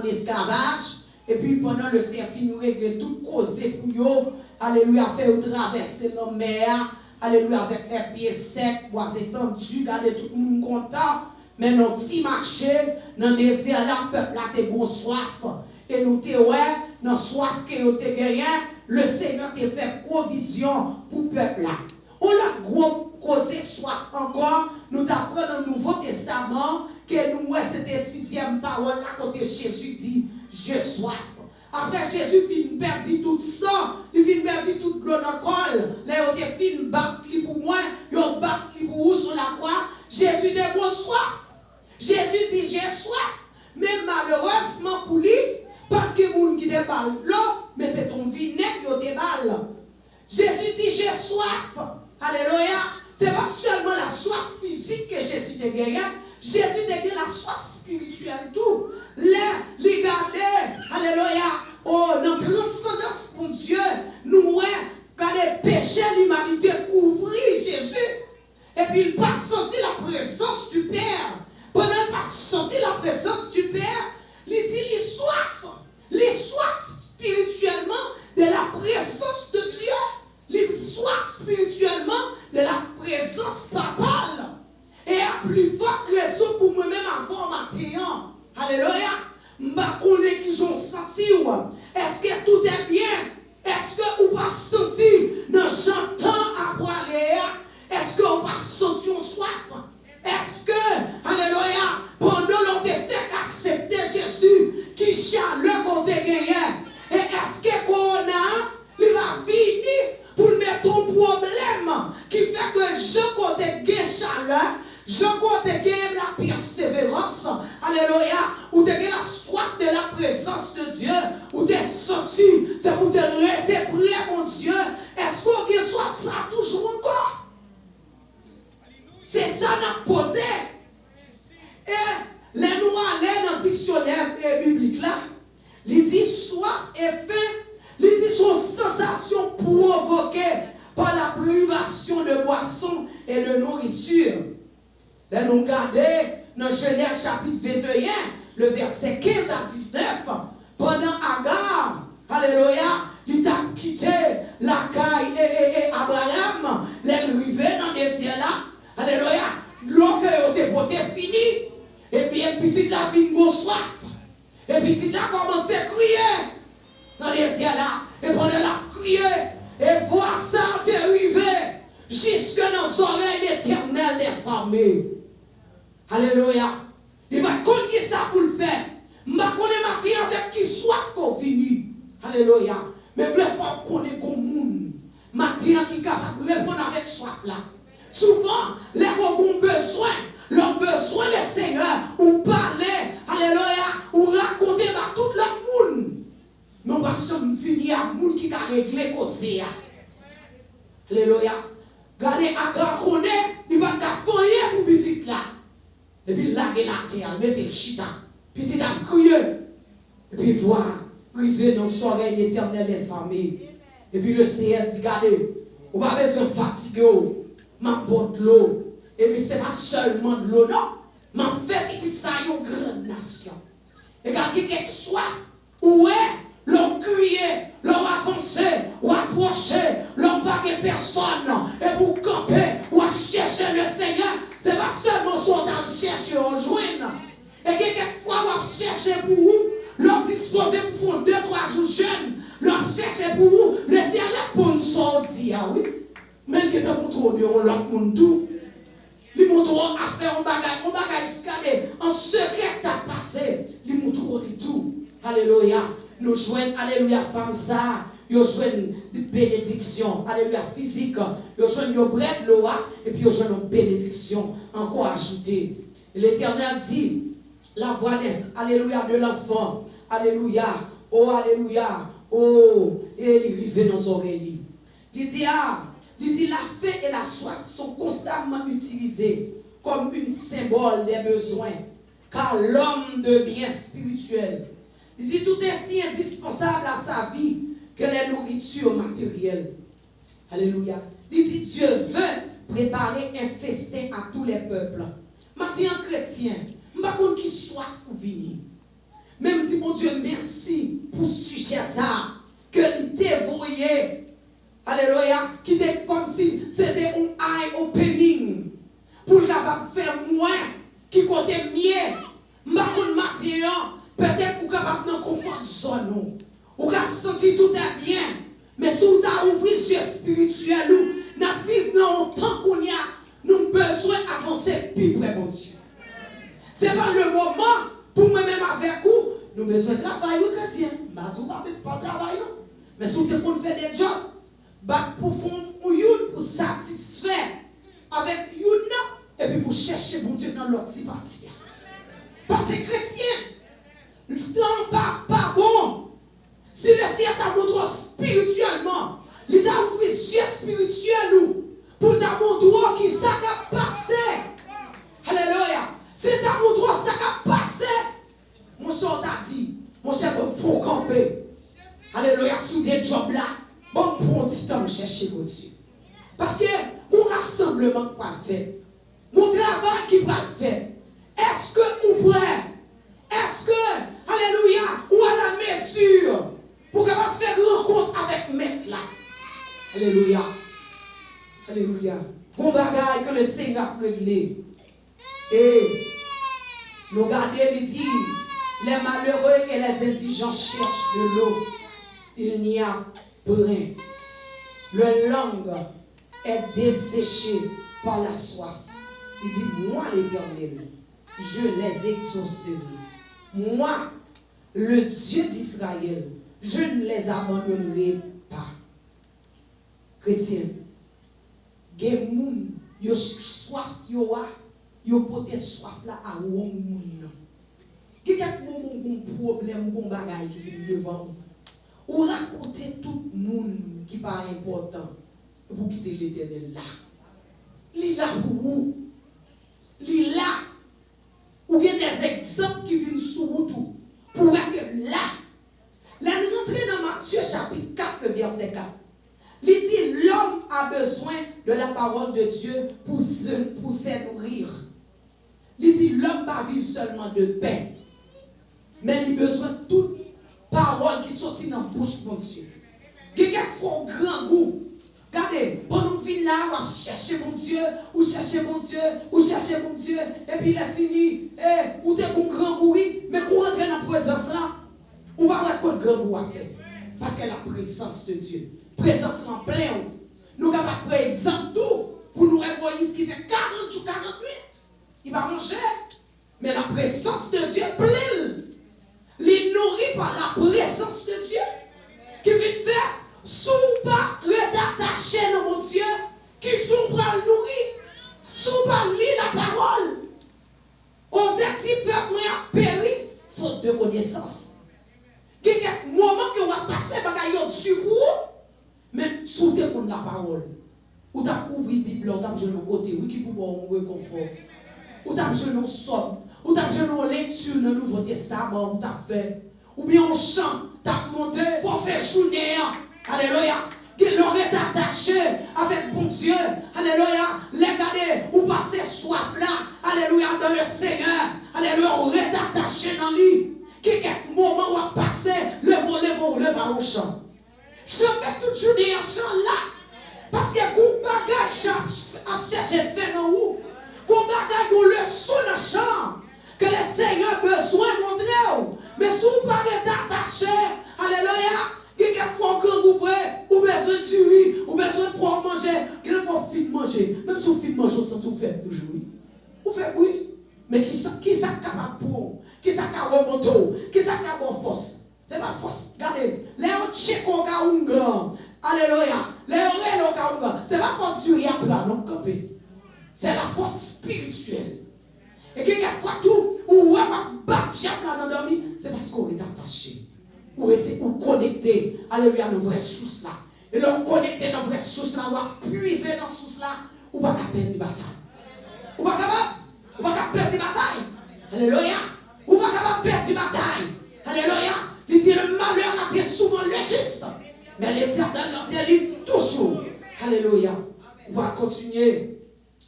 [SPEAKER 3] esclavage, et puis pendant le serfi nous régler tout causé pour eux, alléluia, faire traverser la mer, alléluia, avec les pieds secs, bois étendus, garder tout le monde content, mais nous si marché, dans le désert, là, le peuple a été soif, et nous te dans soif que nous te gagné, le Seigneur t'a fait provision pour le peuple là. On l'a gros causé soif encore. Nous t'apprenons dans le Nouveau Testament que nous, c'était 6e parole là, quand Jésus dit, j'ai soif. Après Jésus finit perdre tout sang, il finit perdre toute l'eau dans le col. Là, il finit battre pour moi, il battre pour vous sur la croix. Jésus dit, bon soif. Jésus dit, j'ai soif. Mais malheureusement pour lui, pas que monde qui déballe l'eau, mais c'est ton vinaigre qui déballe. Jésus dit, j'ai soif. Alléluia. C'est pas seulement la soif physique que Jésus a gagné. Jésus a gagné la soif spirituelle tout. Les garder, alléluia, oh, notre transcendance pour Dieu, nous, quand les péchés de l'humanité couvrir Jésus, et puis il pas senti la présence du Père. Pendant qu'il pas senti la présence du Père, il dit, les soif spirituellement de la présence de Dieu, les soif spirituellement de la présence papale. Et à plus forte raison pour moi-même avant matin. Alléluia. M'a connaît qui j'en senti. Est-ce que tout est bien? Est-ce que vous pas senti dans j'entends à boire? Est-ce que vous pas senti en soif? Est-ce que, alléluia, pendant l'on te fait accepter Jésus, qui chaleur qu'on te gagné, et est-ce que Corona, il va venir pour mettre ton problème qui fait que je compte gagner chaleur, je compte gagner la persévérance, alléluia, ou de gagner la soif de la présence de Dieu, ou de sortir, c'est pour te rester prêt, mon Dieu. Est-ce qu'on gagne soif ça toujours encore? C'est ça qu'on a posé. Et les nous allons dans le dictionnaire biblique là, il dit soif et faim, il dit sont sensations provoquées par la privation de boissons et de nourriture. Là nous regardons dans Genèse chapitre 21, le verset 15 à 19, pendant Agar, alléluia, il a quitté la caille et Abraham, les rivés dans les cieux là. Alléluia. L'eau que vous avez fini, go soif. Et puis petit a commencé à crier dans les cieux là. Et pendant la crié, et voir ça dériver jusque dans son règne éternel des armées. Alléluia. Il va connaître qui ça pour le faire. Je ne connais pas avec qui soif qu'on finit. Alléluia. Mais il faut connaître comme monde. Matin qui est capable de répondre avec soif là. Souvent, les gens ont besoin, leur besoin du Seigneur, ou parler, alléluia, ou raconter à tout le monde. Mais on va jamais finir à monde qui a réglé côté. Alléluia. Regardez à grand connaît, il va faire pour petit là. Et puis là, il a terre, mettez le chita. Petit a crié. Et puis voir, arriver dans son règne éternel des armées. Et puis le Seigneur dit, regardez, on va pas se fatiguer. Ma porte de l'eau. Et puis ce n'est pas seulement de l'eau, non. Ma fait petite ça, une grande nation. Et quand il y a quelque soif, où est, l'on crier, l'on avancer, ou approcher, l'on pas que personne, et pour camper, ou chercher le Seigneur, ce n'est pas seulement son dans le chercher, on joindre. Et quelquefois, on chercher pour vous, l'on disposer pour faire 2-3 jours jeunes, l'on chercher pour vous, le Seigneur pour nous sortir, oui. Même que tu montres de l'autre monde tout, il montre à faire un bagage, en secret t'as passé, il montre tout. Alléluia. Nous joignons, alléluia, femme ça, nous joignons des bénédictions, alléluia, physique, nous joignons nos bread de l'eau, et puis nous joignons nos bénédictions, encore ajoutées. L'Éternel dit, la voix des, alléluia, de l'enfant, alléluia, oh, et il arrive dans son oreilles. Il dit, il dit la faim et la soif sont constamment utilisés comme un symbole des besoins, car l'homme devient spirituel. Il dit tout est si indispensable à sa vie que les nourritures matérielles. Alléluia. Il dit Dieu veut préparer un festin à tous les peuples. Maintenant, chrétien, je ne sais pas qui soif pour venir. Même dit mon Dieu merci pour ce sujet ça que l'idée voyait. Alléluia, qui était comme si c'était un eye opening pour capable faire moins qui côté mieux. M'bakon matin, peut-être pour capable dans confort zone ou ka senti tout est bien, mais si vous t'a ouvert yeux spirituel ou n'a vivre dans un temps qu'on y a, nous besoin avancer plus près mon Dieu. C'est pas le moment pour moi-même avec vous, nous besoin de travailler au chrétien. Bah vous pas travailler non. Mais si vous fait des jobs pour faire pour satisfaire avec you et puis pour chercher mon Dieu dans l'autre partie. Parce que chrétien, le temps pas bon. Si le Seigneur t'a montré spirituellement, il t'a ouvert les yeux spirituels pour t'a montré qui ça a passé. Alléluia. Si t'a montré ça a passé, mon cher t'a dit, mon cher, il faut camper. Alléluia, sous des jobs là. Bon, pour un petit temps, chercher mon Dieu. Parce que, mon rassemblement pas fait. Mon travail qui pas fait. Est-ce que vous prêt? Est-ce que, alléluia, ou à la mesure pour capable faire rencontre avec maître là? Alléluia. Alléluia. Bon bagaille que le Seigneur a réglé. Et, nous regardez, il dit, les malheureux et les indigents cherchent de l'eau. Il n'y a rien. Leur langue est desséchée par la soif. Il dit, moi l'Éternel, je les exaucerai. Moi, le Dieu d'Israël, je ne les abandonnerai pas. Chrétien, gen moun, yo soif yo a, yo pote soif là à wong moun. Quelqu'un moun problème, gon bagay qui vient devant vous. Ou raconter tout le monde qui n'est pas important pour quitter l'Éternel là. Il là pour vous. Il là. Ou bien des exemples qui viennent sous vous pour que là. Là, nous rentrons dans Matthieu chapitre 4, verset 4. Il dit l'homme a besoin de la parole de Dieu pour se nourrir. Il dit l'homme va vivre seulement de pain. Mais il a besoin de toute parole qui sortit dans la bouche de mon Dieu. Quelqu'un fait un grand goût. Regardez, pendant que nous là, on va chercher mon Dieu, ou chercher mon Dieu, ou chercher mon Dieu, et puis il est fini, ou t'es un grand bruit, mais qu'on rentre dans la présence là, ou pas voir quoi de grand bruit à faire. Parce que la présence de Dieu, présence en plein, nous sommes capables de prendre exemple tout, pour nous Moïse qui fait 40 ou 48, il va manger, mais la présence de Dieu pleine, les nourrit par la présence de Dieu, qui vient faire, sous pas redattaché dans mon Dieu, qui sont pas le nourrir, sous pas lire la parole. On s'est dit, peuple, moi, a péri, faute de connaissance. Il y a quelques moments que vous avez passé, vous du pour mais sous tes la parole. Ou tu as ouvert la Bible, ou tu as besoin de côté, oui, qui peut avoir un réconfort. Ou tu as besoin de somme, ou tu as besoin de lecture dans le Nouveau Testament, ou tu as fait. Ou bien on chante, tu as monté pour faire journée. Alléluia. Qu'il aurait attaché avec bon Dieu. Alléluia. Regardez, ou passer soif là. Alléluia. Dans le Seigneur. Alléluia. On est attaché dans lui. Quelques moments où on passe, le va au champ. Je fais toute journée en champ là. Parce que qu'on bagage à chercher fait dans où. Qu'on bagage ou le son dans le champ. Que le Seigneur a besoin de montrer. Mais si vous parlez d'attacher, alléluia. Quelquefois, quand vous voyez, ou besoin de tuer, ou besoin de pouvoir manger, quelquefois, vous manger. Même si vous faites manger, vous faites toujours. Vous faites oui. Mais qui sont capables pour, qui sont capables de remonter, qui sont capables de force. C'est pas force. Regardez, les gens checkent au cas où grand. Alléluia. Les gens au cas où grand. C'est pas force du rien plat, non, campé. C'est la force spirituelle. Et quelquefois, tout, ou on va battre là dans le c'est parce qu'on est attaché. Ou connecté, alléluia, nos vraies sources là. Et là, connecté dans nos vraies sources là, on va puiser dans sources là, ou pas qu'à perdre la bataille. Ou pas qu'à perdre la bataille. Alléluia. Ou pas qu'à perdre la bataille. Alléluia. Il dit le malheur là, c'est souvent le juste. Mais l'Éternel leur délivre toujours. Alléluia. On va continuer.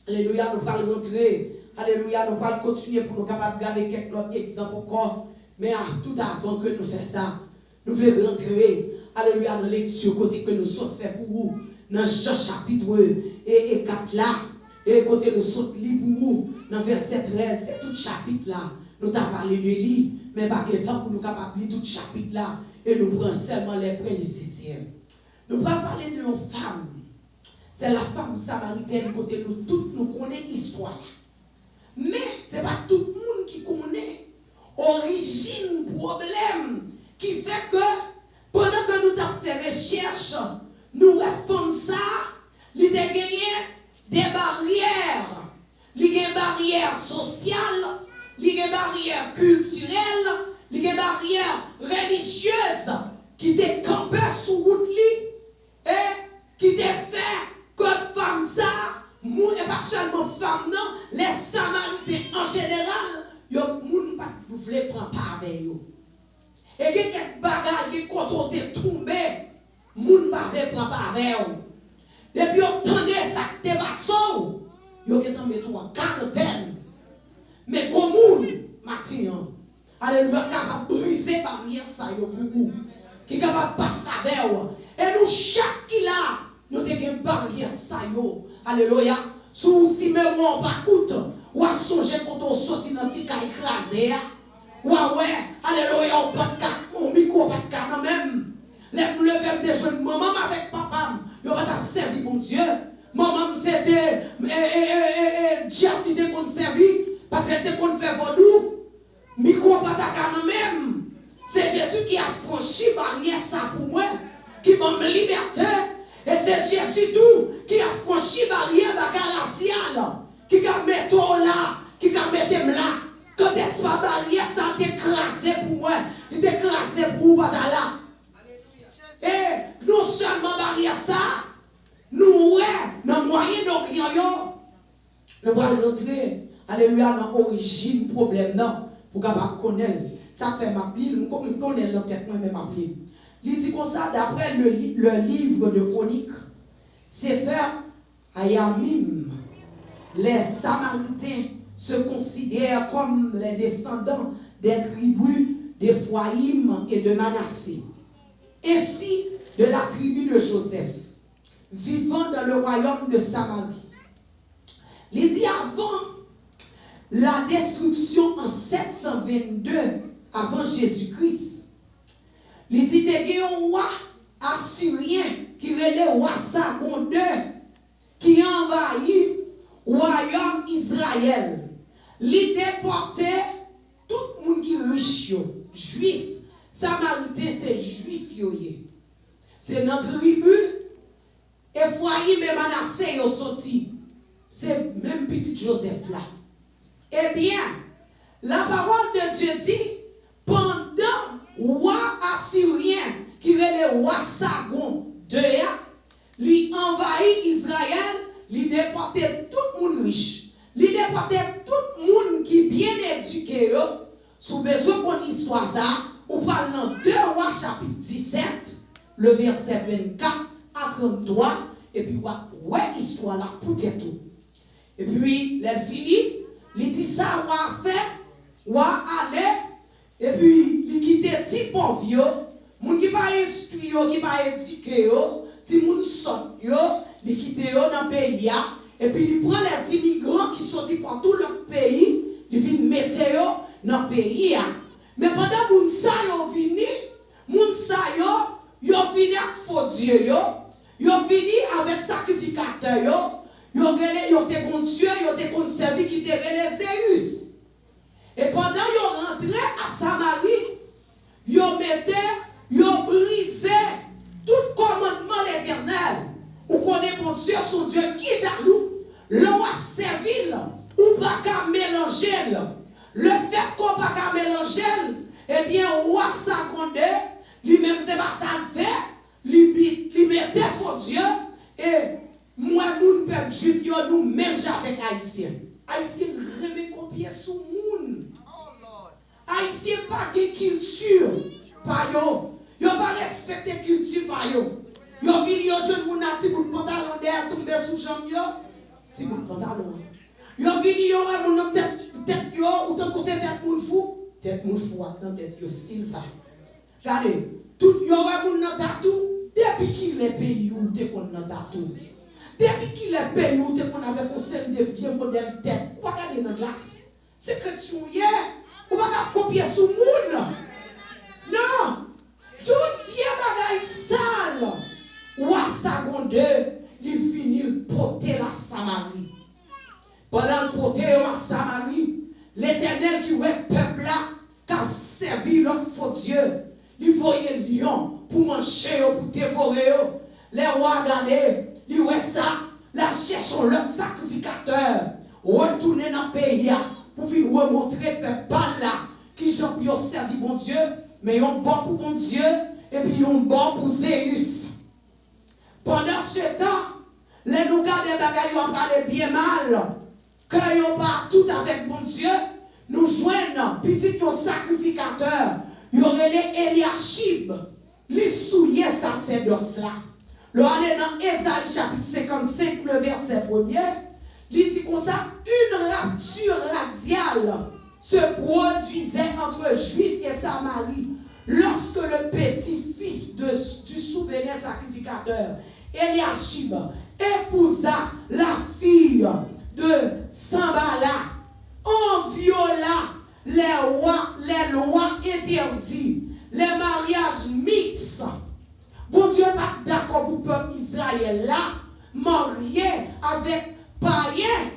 [SPEAKER 3] Alléluia, nous allons rentrer. Alléluia, nous allons continuer pour nous capables de garder quelques autres exemples encore. Mais tout avant que nous fassions ça, nous voulons rentrer, alléluia, dans lecture côté que nous sommes faits pour vous, dans Jean chapitre 4 là, et côté nous sommes libres pour vous, dans verset 13, c'est tout chapitre là. Nous avons parlé de lui, mais pas de temps pour nous capables de lire tout chapitre là, et nous prenons seulement les prédécesseurs. Nous allons parler de nos femmes. C'est la femme samaritaine, côté nous toutes nous connaissons l'histoire là. Mais ce n'est pas tout le monde qui connaît origine problème qui fait que pendant que nous avons fait recherche, nous avons ça, il y a des barrières. Il y a des barrières sociales, il y a des barrières culturelles, il y a des barrières religieuses qui étaient campées sous route et qui étaient fait que femmes ça, et pas seulement femmes non, les Samaritains en général, yo moun pas voulait prendre part avec yo. Et quelques bagages qui quand te tombé, moun pas voulait prendre part avec yo. Et puis on tendait ça te basso, yo qui t'en mettre en quarantaine. Mais comme moun matin, alléluia capable briser barrière ça yo pour vous. Qui capable passer avec yo. Et nous chaque qui là, nous te gen barrière ça yo. Alléluia. Sous si même on pas coûte. Ou à songer quand on sortit dans tika écrasé. Ou ouais, alléluia, on pas de carte, on micro pas de carte même. Les lever des jeunes, maman avec papa, yo pas t'a servi mon Dieu. Maman c'était diable qui était qu'on servi parce qu'elle était qu'on fait vaudou. Micro pas de carte même. C'est Jésus qui a franchi barrière ça pour moi, qui m'a liberté. Et c'est Jésus tout qui a franchi barrière raciale. Qui a mis là, qui a mis là. Quand est-ce pas barrière, ça t'écrasé pour moi, il t'écrasé pour vous, là. Et non seulement barrière ça, nous, dans le Moyen-Orient, nous allons rentrer, alléluia, dans l'origine du problème, non, pour capable connaître. Ça fait ma Bible, nous connaissons l'entêtement, mais ma Bible. Il dit comme ça, d'après le livre de Chroniques, Sefer Hayamim, les Samaritains se considèrent comme les descendants des tribus d'Ephraïm et de Manassé, ainsi de la tribu de Joseph. vivant dans le royaume de Samarie. Il dit avant la destruction en 722 avant Jésus-Christ, il dit qu'il y a un roi assyrien qui relève roi Sargon II qui envahit le royaume Israël. Il déportait tout le monde qui est riche, juif. Samaritain, c'est juif. C'est notre tribu. Et foyer, même Manassé, ils sont sortis. C'est même petit Joseph là. Eh bien, la parole de Dieu dit, pendant roi assyrien, qui est le roi Sargon II, il envahit Israël, il déportait tout le monde riche. Il déportait tout le monde qui est bien éduqué. Sous besoin qu'on histoire ça, on parle dans 2 Rois chapitre 17, le verset 24 à 33, et puis ouais, histoire là pour dire tout. Et puis, les filles, il dit ça, on va faire, on va aller, et puis, il quitte petit pauvre, moun qui pas instruit, qui pas éduqué, si moun sort, il quitte dans le pays, et puis il prend les immigrants qui sortent par tout le pays, il vient mettre dans le pays. Mais pendant moun sa yo vini, moun sa yo vini avec faux Dieu, yo vini avec sacrificateur, yo te kon Dieu, yo te kon servi qui te relé Zeus. Et pendant yo rentré à Samarie, yo brisé tout commandement l'Éternel. Ou connaît mon Dieu, son Dieu qui jaloux, l'on a servi, ou pas qu'à mélanger. Le fait qu'on pas qu'à mélanger, eh bien, roi Sargon II, lui-même, c'est pas ça le fait, lui mettait faux Dieu, et moi, nous, peuple juif, nous, même avec Haïtiens. Haïtiens, remet copier sous moun. Haïtiens, pas de culture, par yo. Yo pas respecter culture, par yo. Yo vini yo jeune moun a ti bout pantalon derrière tomber sous jambe yo. Ti bout pantalon. Yo vini yo moun tête yo ou tant que c'est tête moun fou. Tête moun fou dans tête yo style ça. Regardez, tout yo moun nan tatou depuis qu'il est pays où te kon nan tatou. Depuis qu'il est pays où te kon avec une série de vieux modèles tête. Ou pas regarder dans glace. C'est que tu hier ou pas copier sous moun. Non. Tout vieux bagay sale. Roi Sargon II, il finit de porter la Samarie. Pendant le porter la Samarie, l'Éternel qui est peuple là, qui a servi leur faux Dieu, il voyait lion pour manger, pour dévorer. Les rois regardaient, ils voyaient ça, la cherchent leur sacrificateur, retourner dans le pays pour venir remontrer peuple là, qui ont servi bon Dieu, mais ils ont bon pour bon Dieu, et puis ils ont bon pour Zeus. Pendant ce temps, les nous gardons des bagailles, on parle bien mal. Quand on part tout avec mon Dieu, nous joignons petit sacrificateur. Il y aurait les Eliashib, les souillés sacerdoce là. Le aller dans Ésaïe chapitre 55, le verset 1er, il dit comme ça, une rapture radiale se produisait entre Juifs et Samarie lorsque le petit-fils du souverain sacrificateur, Eliashib, épousa la fille de Sambala, en viola les lois interdites, les mariages mixtes. Bon Dieu pas d'accord pour le peuple Israël là, marié avec païen.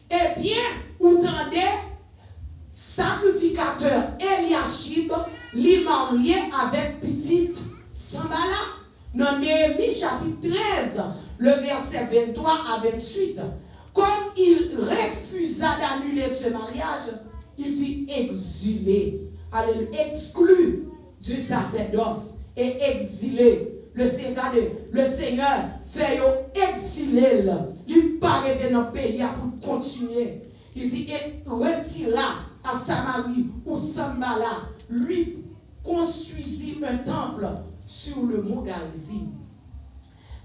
[SPEAKER 3] Eh bien, vous entendez, sacrificateur Eliashib, li marié avec petite Sambala. Dans Néhémie chapitre 13, le verset 23 à 28. Comme il refusa d'annuler ce mariage, il fut exilé, exclu du sacerdoce et exilé. Le Seigneur fait exiler, il paraît dans le pays pour continuer. Il dit, et retira à Samarie ou Sambala, lui construisit un temple sur le mont Garizim.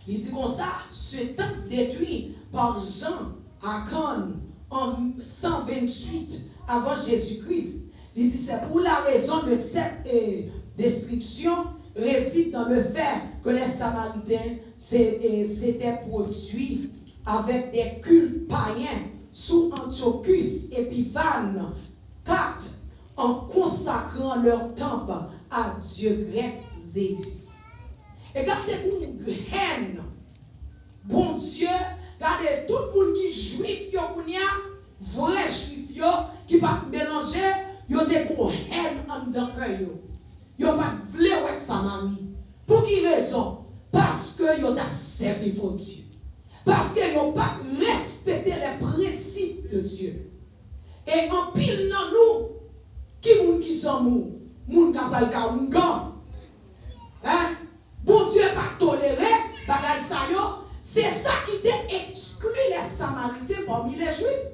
[SPEAKER 3] Il dit comme ça, ce temple détruit par Jean Achan en 128 avant Jésus-Christ. Il dit c'est pour la raison de cette destruction réside dans le fait que les Samaritains s'étaient produits avec des cultes païens sous Antiochus Épiphane IV en consacrant leur temple à Dieu grec Zéus. Et gardez une haine, bon Dieu, regardez tout le monde qui est juif, vrai juif, qui va mélanger, ils ont des haine en dedans cœur. Ils n'ont pas voulu Samarie. Pour qui raison? Parce qu'ils ont servi vos dieux. Parce qu'ils n'ont pas respecté les principes de Dieu. Et en pile dans nous, qui sont nous? Moun kapal ka ungan. Hein? Bon Dieu pas toléré, bagay sa yo, c'est ça qui t'a exclu les Samaritains parmi les Juifs.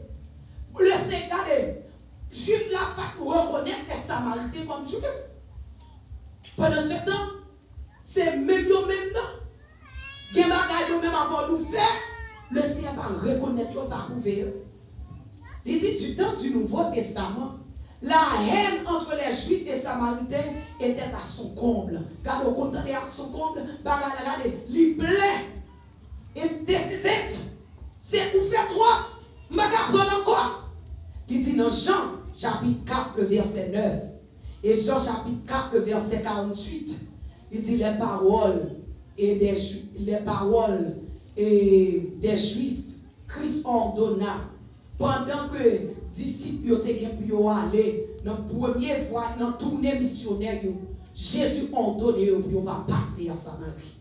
[SPEAKER 3] Le Sénégalais, Juifs là pas reconnaître les Samaritains comme Juifs. Pendant ce temps, c'est même yo même temps. Gen bagay yo même avant nous faire, le Seigneur va reconnaître yo, va prouver. Il dit du temps du Nouveau Testament, la haine entre les Juifs et les Samaritains était à son comble. Quand on compte à son comble, regardez, il plaît. Et c'est pour faire toi. Je vais prendre encore. Il dit dans Jean, chapitre 4, le verset 9. Et Jean, chapitre 4, le verset 48. Il dit les paroles des Juifs, Christ ordonna. Pendant que disciples étaient pour aller dans la première fois, dans la tournée missionnaire, Jésus ordonne pour pas passer à Samarie.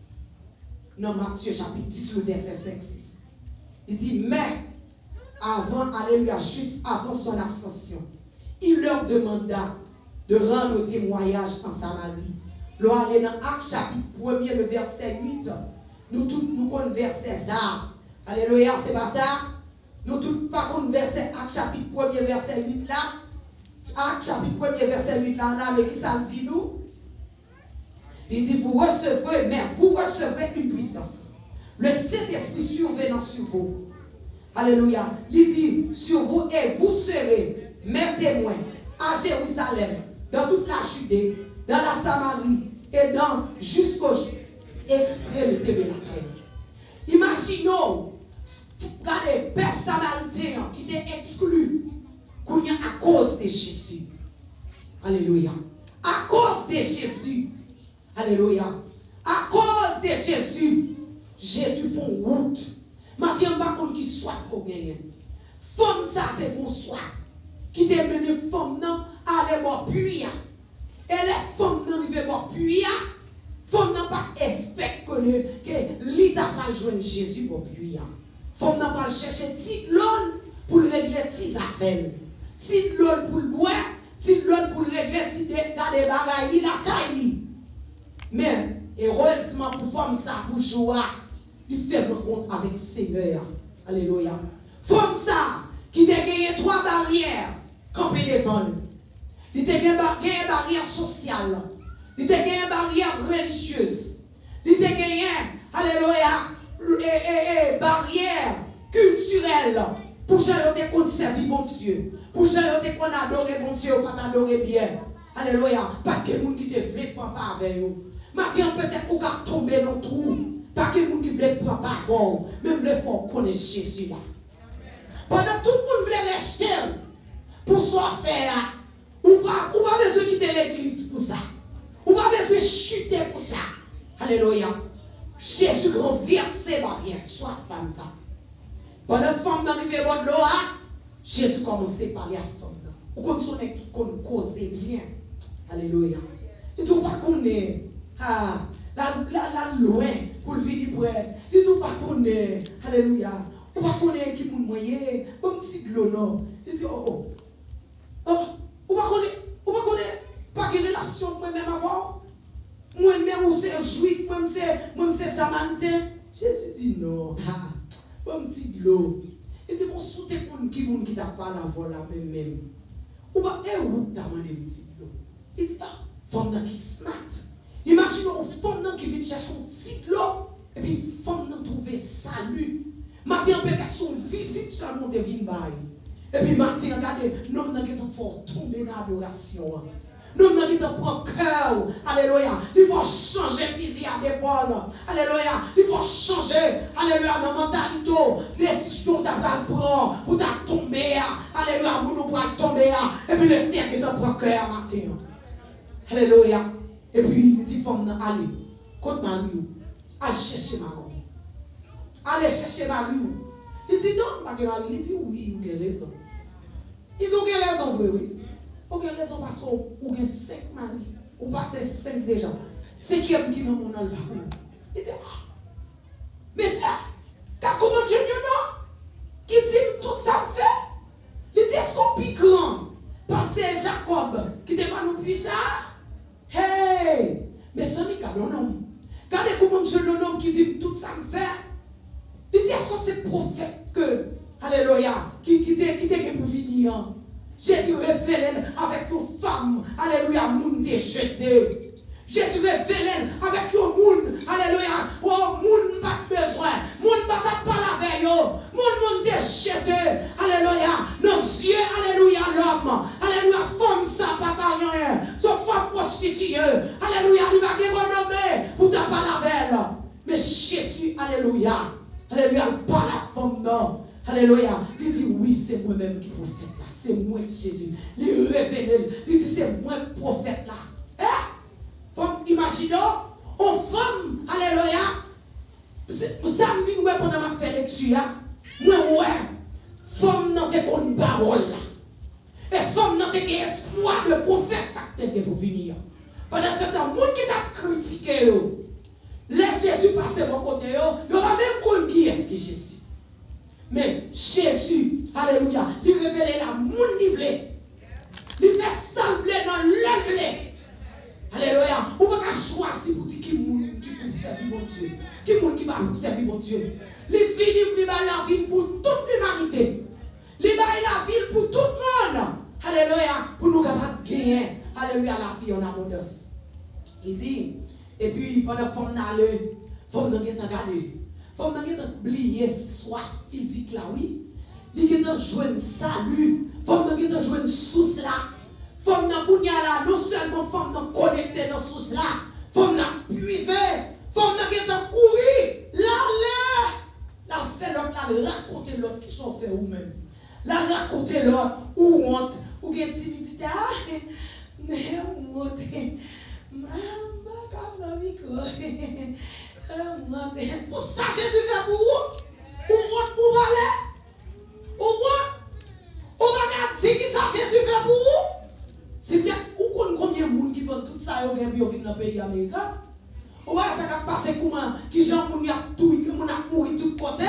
[SPEAKER 3] Dans Matthieu chapitre 10, le verset 5-6. Il dit, mais avant, alléluia, juste avant son ascension, il leur demanda de rendre témoignage en Samarie. L'on allait dans Actes chapitre 1er, le verset 8. Nous connaissons le verset ça. Alléluia, c'est pas ça? Nous tous par contre verset Actes chapitre 1er verset 8 là. Actes chapitre 1er verset 8 là, on a qui ça dit nous. Il dit vous recevrez une puissance. Le Saint-Esprit survenant sur vous. Alléluia. Il dit sur vous et vous serez mes témoins à Jérusalem, dans toute la Judée, dans la Samarie et dans jusqu'aux extrémités de la terre. Imaginons. Regardez, père samaritain qui était exclu à cause de Jésus. Alléluia. À cause de Jésus. Alléluia. À cause de Jésus. Jésus fait route. Maintenant, je ne sais pas qui soif pour gagner. Femme ça te bon soif. Qui te mené femme non à aller boire puis. Et les femmes non arrivent boire puis. Femme non pas expecte que l'État va joindre Jésus pour puis. Faut n'a pas chercher petit l'ol pour régler petits affaires. Petit l'ol pour le boire, petit l'ol pour régler petit des bagailles la caille. Mais heureusement pour femme ça pour jouer, il fait rencontre avec Seigneur. Alléluia. Femme ça qui a gagné 3 barrières campé devant. Il a gagné barrière sociale. Il a gagné barrière religieuse. Il a gagné alléluia barrière culturelle pour gens qui ont servi mon Dieu, pour gens qui ont adoré mon Dieu ou pas adoré bien. Alléluia. Pas que les gens qui te veulent papa avec vous. Maintenant peut-être qu'on va tomber dans le trou. Pas que les gens qui veulent papa avec vous. Même les gens qui connaissent Jésus là. Pendant tout le monde veut rester pour soi faire. Ou pas besoin de quitter l'église pour ça. Ou pas besoin de chuter pour ça. Alléluia. Jésus grand versé barrière, soit femme ça. Pendant la femme d'arriver au de l'eau, Jésus commence à parler à la femme. Ou comme son qui cause bien. Alléluia. Il ne dit pas qu'on est là loin pour le venir pour elle. Il ne dit pas qu'on est, alléluia. Ou pas qu'on est qui pour moyen, comme si de l'eau non. Il dit ou pas qu'on est, pas de relation moi-même avant. Moi-même, ou c'est juif, moi-même, c'est samaritain. Jésus dit non. Bon petit l'eau. Il dit bon, sous tes qui t'a pas la voix là même. Ou pas, où t'as demandé le petit l'eau. Il dit ah, femme qui smart. Imagine une femme qui vient chercher un petit l'eau. Et puis, femme trouver salut. Maintenant, peut-être son visite seulement devine bail. Et puis, maintenant, regardez, non, nous avons fort tomber dans l'adoration. Nous devons prendre cœur. Alléluia. Il faut changer le fusil à l'épaule. Alléluia. Il faut changer. Alléluia. Dans la mentalité. Décision d'avoir prendre. Pour tomber. Alléluia. Nous pouvons tomber. Et puis le Seigneur devons prendre cœur matin. Alléluia. Et puis il dit, femme, allez. Côte Marie. Allez chercher Marie. Allez chercher Marie. Il dit non, Marie. Il dit oui, vous avez raison. Il dit vous avez raison, oui. Vous avez raison parce que vous avez 5 maris. Vous passez 5 déjà. 5e qui n'ont pas le parcours. Il dit, mais ça, comment je non? Qui dit tout ça fait? Il dit, est-ce qu'on pique grand? Parce que Jacob, qui n'était pas nous puissant. Hey! Mais ça, il y a un homme. Regardez comment je le homme qui dit tout ça me fait. Il dit, est-ce que c'est prophète que, alléluia, qui est pour venir? Jésus révèle avec une femme, alléluia, moun déjeté. Jésus révèle avec un monde, alléluia, oh, moun pas besoin, moun pas la veille, moun déjeté, alléluia, nos yeux, alléluia, l'homme, alléluia, femme ça, bataillon, son femme prostituée, alléluia, il va bien renommer pour ta pas la veille. Mais Jésus, alléluia, alléluia, pas la femme, non, alléluia, il dit oui, c'est moi-même qui prophète. C'est moi Jésus. Il révèle. Il dit c'est moi le prophète là. Femme, imaginons, on femme, alléluia. Ça me dit pendant ma fait lecture. Moi, ouais. Femme n'a pas une parole là. Et femme n'a pas espoir de prophète ça peut pour venir. Pendant ce temps, monde qui t'a critiqué, laisse Jésus passer mon côté, il va même connaître qui est-ce que Jésus. Mais Jésus, alléluia, il révèle la monde nivelé. Il fait sembler dans l'anglais. Alléluia. On va choisir pour dire qui monde qui peut servir mon Dieu. Qui monde qui va servir mon Dieu. Il finit il va la vie pour toute l'humanité. Il va la vie pour tout le monde. Alléluia. Pour nous capables de gagner. Alléluia, la vie en abondance. Il dit, et puis pendant que nous allons, faut nous regarder. Faut nous oublier soif physique là, oui. Il faut nous jouer salut. Faut nous jouer source là. Faut nous là, non seulement faut nous connecter dans source là. Faut nous puiser. Faut nous courir. Là, fait l'autre, là, raconter l'autre qui sont faits ou même. Là, raconter l'autre ou honte. Ou qui est timidité. Ah, mais honte. Maman, comme dans le micro. Pour ça, Jésus fait pour vous. Pour parler. Ou va dire que ça, Jésus fait pour vous. C'est bien, ou combien de monde qui font tout ça et qui viennent dans le pays américain. Ou va ça qui passe comment, qui gens qui ont tout, qui ont mouru de tous côtés,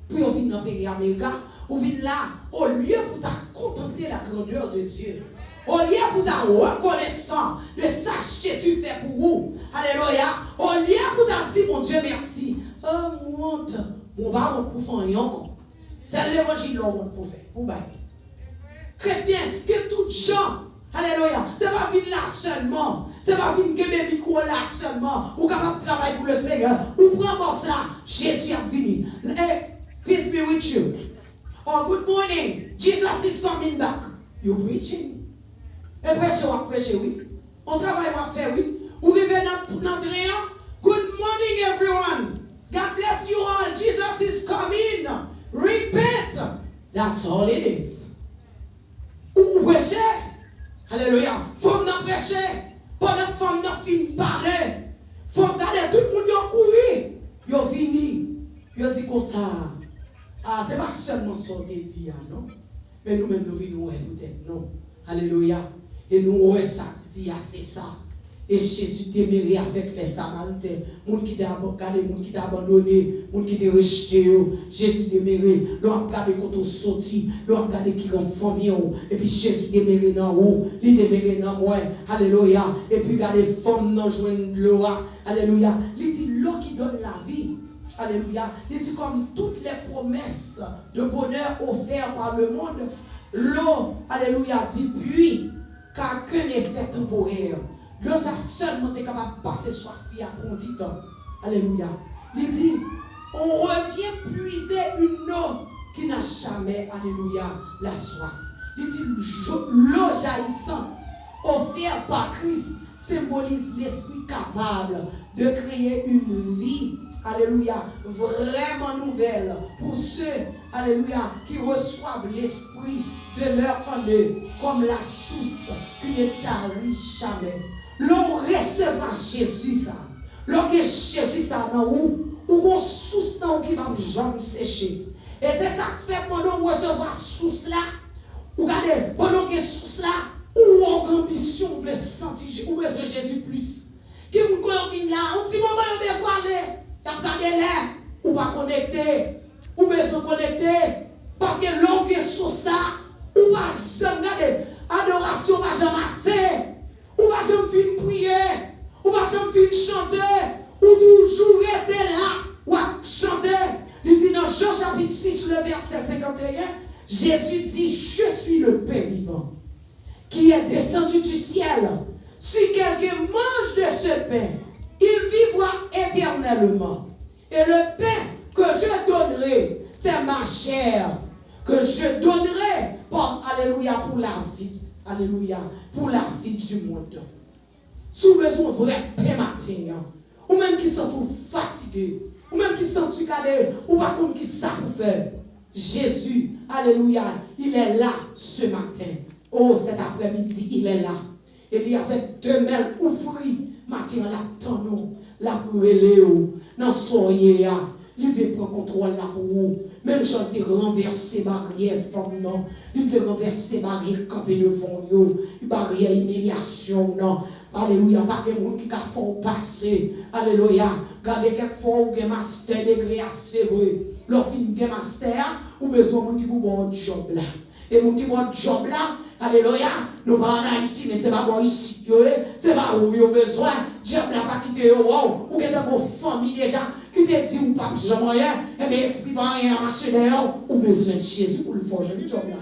[SPEAKER 3] puis on vient dans le pays américain. On vient là, au lieu pour contempler la grandeur de Dieu. Au lieu pour ta reconnaissance de ça Jésus fait pour vous. Alléluia. Au lieu pour ta dire mon Dieu merci. Oh monte. On va pour faire rien encore. C'est l'évangile pour faire. Pour bailler. Chrétien, que tout gens. Alléluia. C'est pas venir là seulement. C'est pas venir que mes micros là seulement. Ou capable de travailler pour le Seigneur. Ou prendre ça. Jésus a venu. Peace be with you. Oh, good morning. Jesus is coming back. You preaching. Et prêcher, oui. On travaille, on fait, oui. Vous vivez dans notre rien. Good morning, everyone. God bless you all. Jesus is coming. Repent. That's all it is. Ou prêcher. Alléluia. Faut nous prêcher. Pendant que femme n'a fini de parler. Faut regarder tout le monde qui courir. Yo vini. Yo dit comme ça. Ah, c'est pas seulement ce qu'on dit, non? Mais nous-mêmes, nous venons peut-être, non? Alléluia. Et nous, on ça, dit, c'est ça. Et Jésus t'aimerait avec les Samaritains, moun qui t'a regardé, moun qui t'a abandonné, moun qui t'a rejeté. Jésus t'aimerait, l'on a regardé quand on sorti, l'on a regardé qui est famille. Et puis Jésus t'aimerait dans haut, il t'aimerait dans moi. Alléluia. Et puis regardez, femme dans joindre l'eau. Alléluia. Il dit, l'eau qui donne la vie. Alléluia. Il dit, comme toutes les promesses de bonheur offertes par le monde, l'eau, alléluia, dit, puis, car qu'un effet temporaire. L'eau, ça seulement est capable de passer soif pour un petit temps. Alléluia. Il dit, on revient puiser une eau qui n'a jamais, alléluia, la soif. Il dit, l'eau jaillissante offert par Christ symbolise l'esprit capable de créer une vie, alléluia, vraiment nouvelle pour ceux, alléluia, qui reçoivent l'esprit de leur en eux comme la source qui ne tarit jamais. L'on recevra Jésus ça. Lorsque Jésus ça dans où qu'on source dans qui va jamais sécher. Et c'est ça qui fait pendant qu'on recevra source là, ou regardez, pendant que source là, ou en ambition, vous voulez sentir, ou besoin de Jésus plus. Qui vous convient là, un petit moment, vous besoin d'aller, vous regardez là, ou pas connecté, ou besoin de connecter, parce que l'homme est sous ça, ou pas jamais regarder, adoration, pas jamais assez, ou pas jamais fin prier, ou pas jamais fin chanter, ou toujours être là, ou chanter. Il dit dans Jean chapitre 6, le verset 51, Jésus dit, je suis le pain vivant, qui est descendu du ciel. Si quelqu'un mange de ce pain, il vivra éternellement. Et le pain que je donnerai, c'est ma chair, que je donnerai pour, alléluia, pour la vie. Alléluia, pour la vie du monde. Si vous avez besoin de vrai pain matin, ou même qui sont fatigués, ou même qui sont cadés, ou pas comme qui savent faire. Jésus, alléluia, il est là ce matin. Oh, cet après-midi, il est là. Il y avait deux mains ouvertes. Matin, la tonneau, la brûléo, dans son yéa. Il veut prendre contrôle là pour vous. Même j'en ai renversé barrière femme non. Il veut renverser barrière camper devant vous. Barrière humiliation non. Alléluia, pas de monde qui a fait passer. Alléluia, regardez quelquefois où un master degré assez vrai. L'offre un master, ou besoin de monde qui pour bon job là. Et monde qui bon job là, alléluia, nous pas en Haïti, mais c'est pas bon ici, c'est pas où vous avez besoin. Job là pas quitter wow, ou que dans vos familles déjà, qui te dit ou pas jamais rien, et bien esprit pas rien marcher dehors, ou besoin de Jésus pour le forger le job là.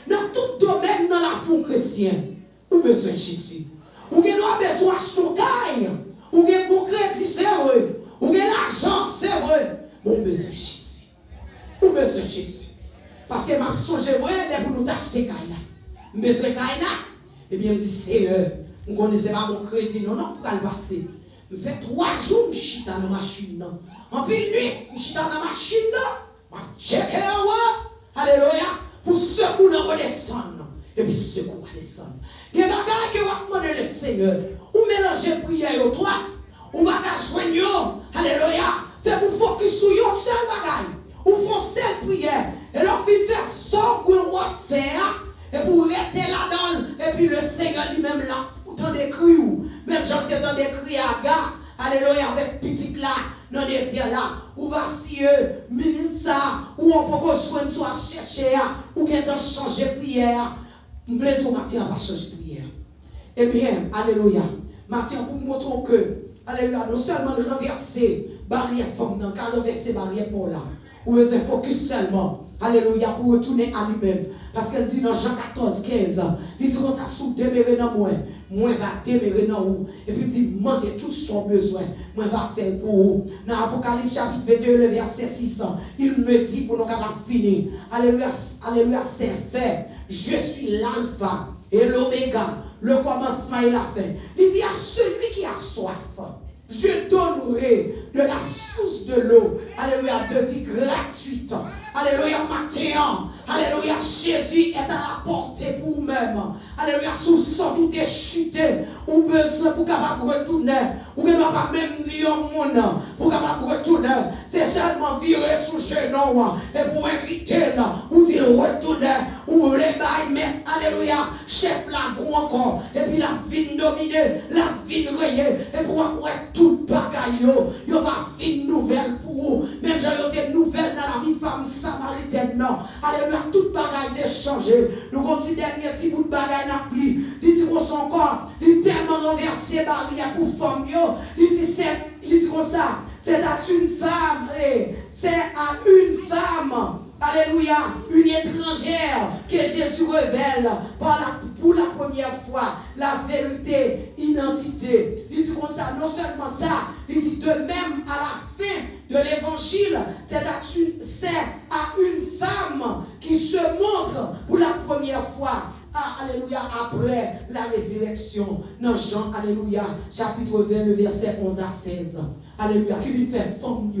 [SPEAKER 3] Dans tout domaine dans la foi chrétienne, ou besoin de Jésus. Ou que nous avons besoin de ton gagne, ou que bon crédit c'est vrai, ou que l'argent c'est vrai, bon besoin de Jésus. Ou besoin de Jésus. Parce que ma songe vrai pour nous acheter caille là. Besoin de caille là. Eh bien, me dit Seigneur, on connaissait pas mon crédit non non pour le passer. Me fait 3 jours je suis dans la machine non. En puis nuit, je suis dans la machine non. Ma checker en haut. Alléluia. Pour secouer dans redescendre. Et puis secouer redescendre. Il y a des bagages que vous demandez le Seigneur. Ou mélanger prière au toi. Ou bagage joignant. Alléluia. C'est pour focus sur un seul bagage. Ou font seule prière. Et leur fin faire ça qu'on va faire. Et pour rester là-dedans. Et puis le Seigneur lui-même là. Autant des cris. Même j'entends des cris à gars. Alléluia. Avec petit là. Dans les yeux là. Ou vacille. Minute ça. Ou on peut joindre soit chercher. Ou qu'on doit changer prière. Nous voulons dire matin, on va changer de prière. Eh bien, alléluia. Matin, pour montrer que, alléluia, non seulement de renverser barrière femme, non, car renverser barrière pour là. Ou besoin de focus seulement, alléluia, pour retourner à lui-même. Parce qu'elle dit dans Jean 14, 15, il dit comme ça, sous demeurer dans moi, moi va demeurer dans vous. Et puis il dit, demandez tout son besoin, moi va faire pour vous. Dans Apocalypse chapitre 22, le verset 600, il me dit pour nous capables finir. Alléluia, alléluia, c'est fait. Je suis l'alpha et l'oméga, le commencement et la fin. Il dit à celui qui a soif, je donnerai de la source de l'eau, alléluia, de vie gratuite. Alléluia, matin. Alléluia, Jésus est à la portée pour vous-même. Alléluia, sous ça tout est chuté. Ou besoin pour capable retourner. Ou que ne pas même dire au monde pour capable retourner. C'est seulement virer sous genou et pour inviter là. Ou dire retourner. Ou les bails mettre. Alléluia, chef la vous encore. Et puis la vie dominer, la vie régner. Et pour après tout bagaille yo va vie nouvelle pour vous. Même j'ai des nouvelles dans la vie femme samaritaine. Non. Alléluia, toute bagaille est changée. Nous considérons un petit bout de bagaille n'a plus. Il dit qu'on son corps, il tellement renversé barrière pour femme. Il dit comme ça, c'est à une femme, c'est à une femme. Alléluia, une étrangère que Jésus révèle pour la première fois la vérité, identité. Il dit comme ça, non seulement ça, il dit de même à la fin de l'évangile, c'est à une femme qui se montre pour la première fois. alléluia, après la résurrection. Dans Jean, alléluia, chapitre 20, le verset 11 à 16. Alléluia, qui vient faire femme,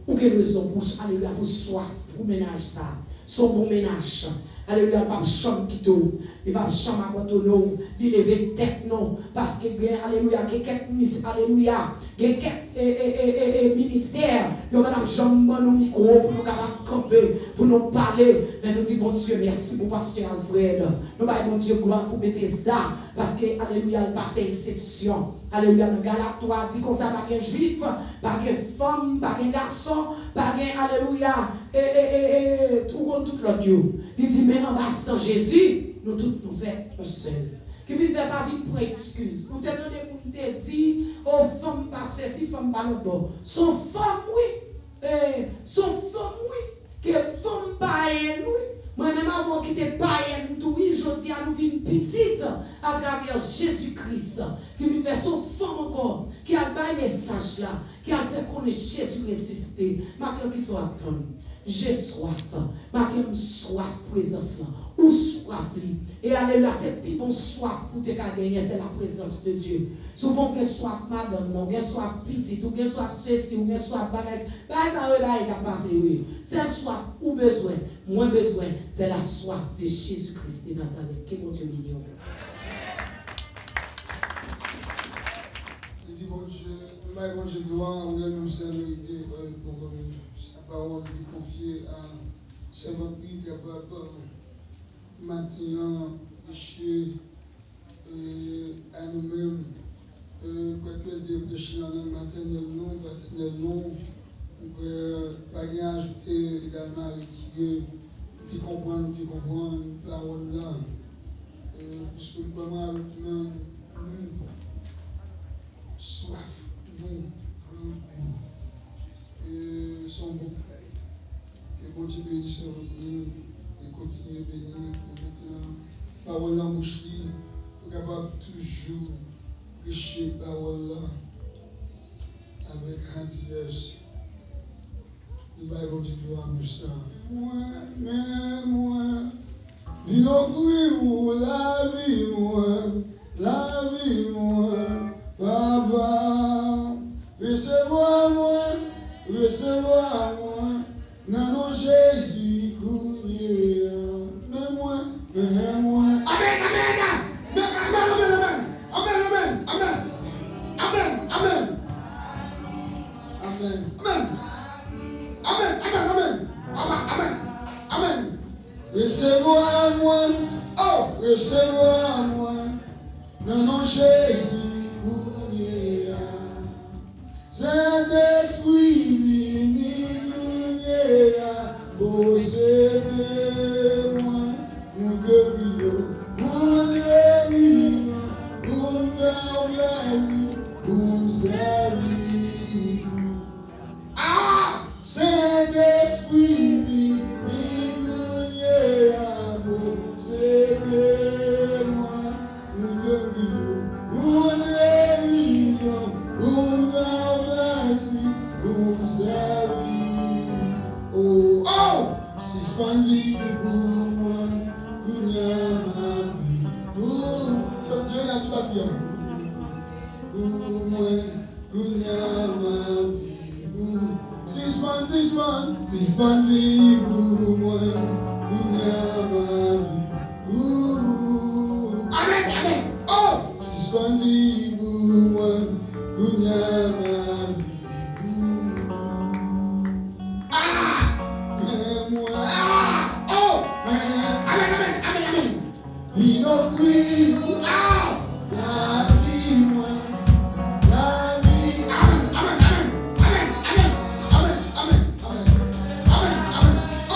[SPEAKER 3] ou quelle raison pour, alléluia, pour soif, pour ménage ça. Son bon ménage. Alléluia, pas chambre qui tout. Il va chambre à côté nous. Il lever tête non. Parce que, alléluia, il y a quelques alléluia. Il y a quelques ministères. Il y a madame jambe nous micro pour nous camper, pour nous parler. Mais nous disons, bon Dieu, merci pour pasteur Alfred. Nous disons, bon Dieu, gloire pour Bethesda. Parce que, alléluia, il n'a pas fait exception. Alléluia, le Galate 3 dit qu'on n'a pas qu'un juif, pas qu'un femme, pas qu'un garçon, pas qu'un, alléluia, tout contre tout l'autre Dieu. Il dit, mais en bas sans Jésus, nous tous nous faisons un seul. Qui ne fait pas vite pour excuse. Nous te donnons pour nous te dire, oh femme, pas ceci, femme, pas l'autre bord. Son femme, oui. Son femme, oui. Que femme, pas elle, oui. Moi-même, avant qu'il était païenne, tout, oui, je dis à nous une petite à travers Jésus-Christ, qui vient faire son femme encore, qui a baillé message là, qui a fait connaître Jésus ressuscité. Maintenant, qui soit attendre. J'ai soif. Maintenant, soif présence là. Ou soif lui. Et alléluia, c'est plus bon soif pour te gagner, c'est la présence de Dieu. Souvent, que soif madame, non, que soif petite, ou que soif ceci, ou que soif bagage. C'est la soif ou besoin. Moins besoin, c'est la soif de Jésus-Christ de Nazareth. Que mon Dieu mignon.
[SPEAKER 1] Il dit, bon Dieu, gloire, on nous vérité pour sa parole qui est confiée à sa vie capable maintenant péché à nous-mêmes, quoique des péchés dans le maternel non, paternel non, pas bien ajouter également à retirer, tu comprends, parole là, puisque comment avec nous, soif, nous, et son bon travail. Que bon Dieu bénisse nous et continue à bénir. Maintenant, parole en bouche, nous sommes capables toujours prêcher parole là avec gentillesse. Nous allons dire gloire pour ça. Moi, viens offrir la vie, moi, papa, recevez-moi, non, Jésus, couillé, mais moi. Amen. Recevez-moi, oh, recevez-moi, non, Jésus, couillé, Saint-Esprit, possédez-moi, mon guérison, pour me faire plaisir, pour me servir. Ah! Saint-Esprit, possédez-moi, mon guérison, pour me faire plaisir, pour me servir. Oh! Suspendez pour moi, Kounia ma vie. Dieu n'a pas dit. Pour moi, Kounia ma vie. Suspendez pour moi, Kounia ma vie. Amen. Oh! Suspendez pour moi, Kounia ma vie. Viens offrir la vie, moi, la vie. Amen.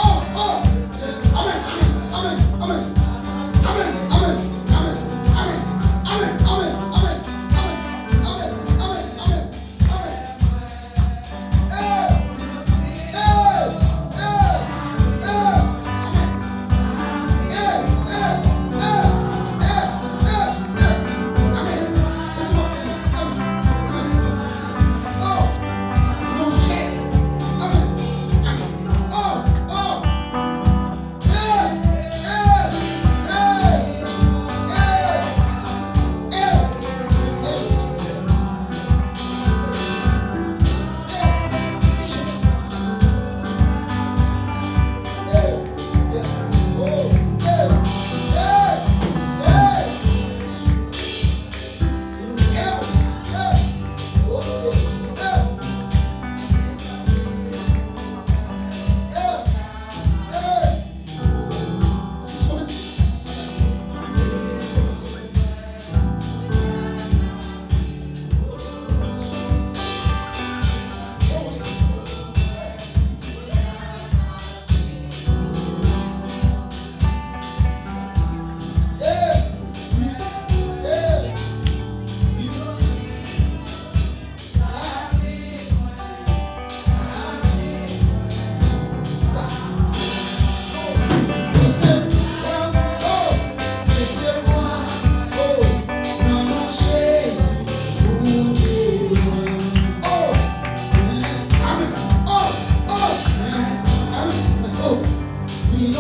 [SPEAKER 1] Oh, amen.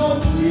[SPEAKER 1] Oh,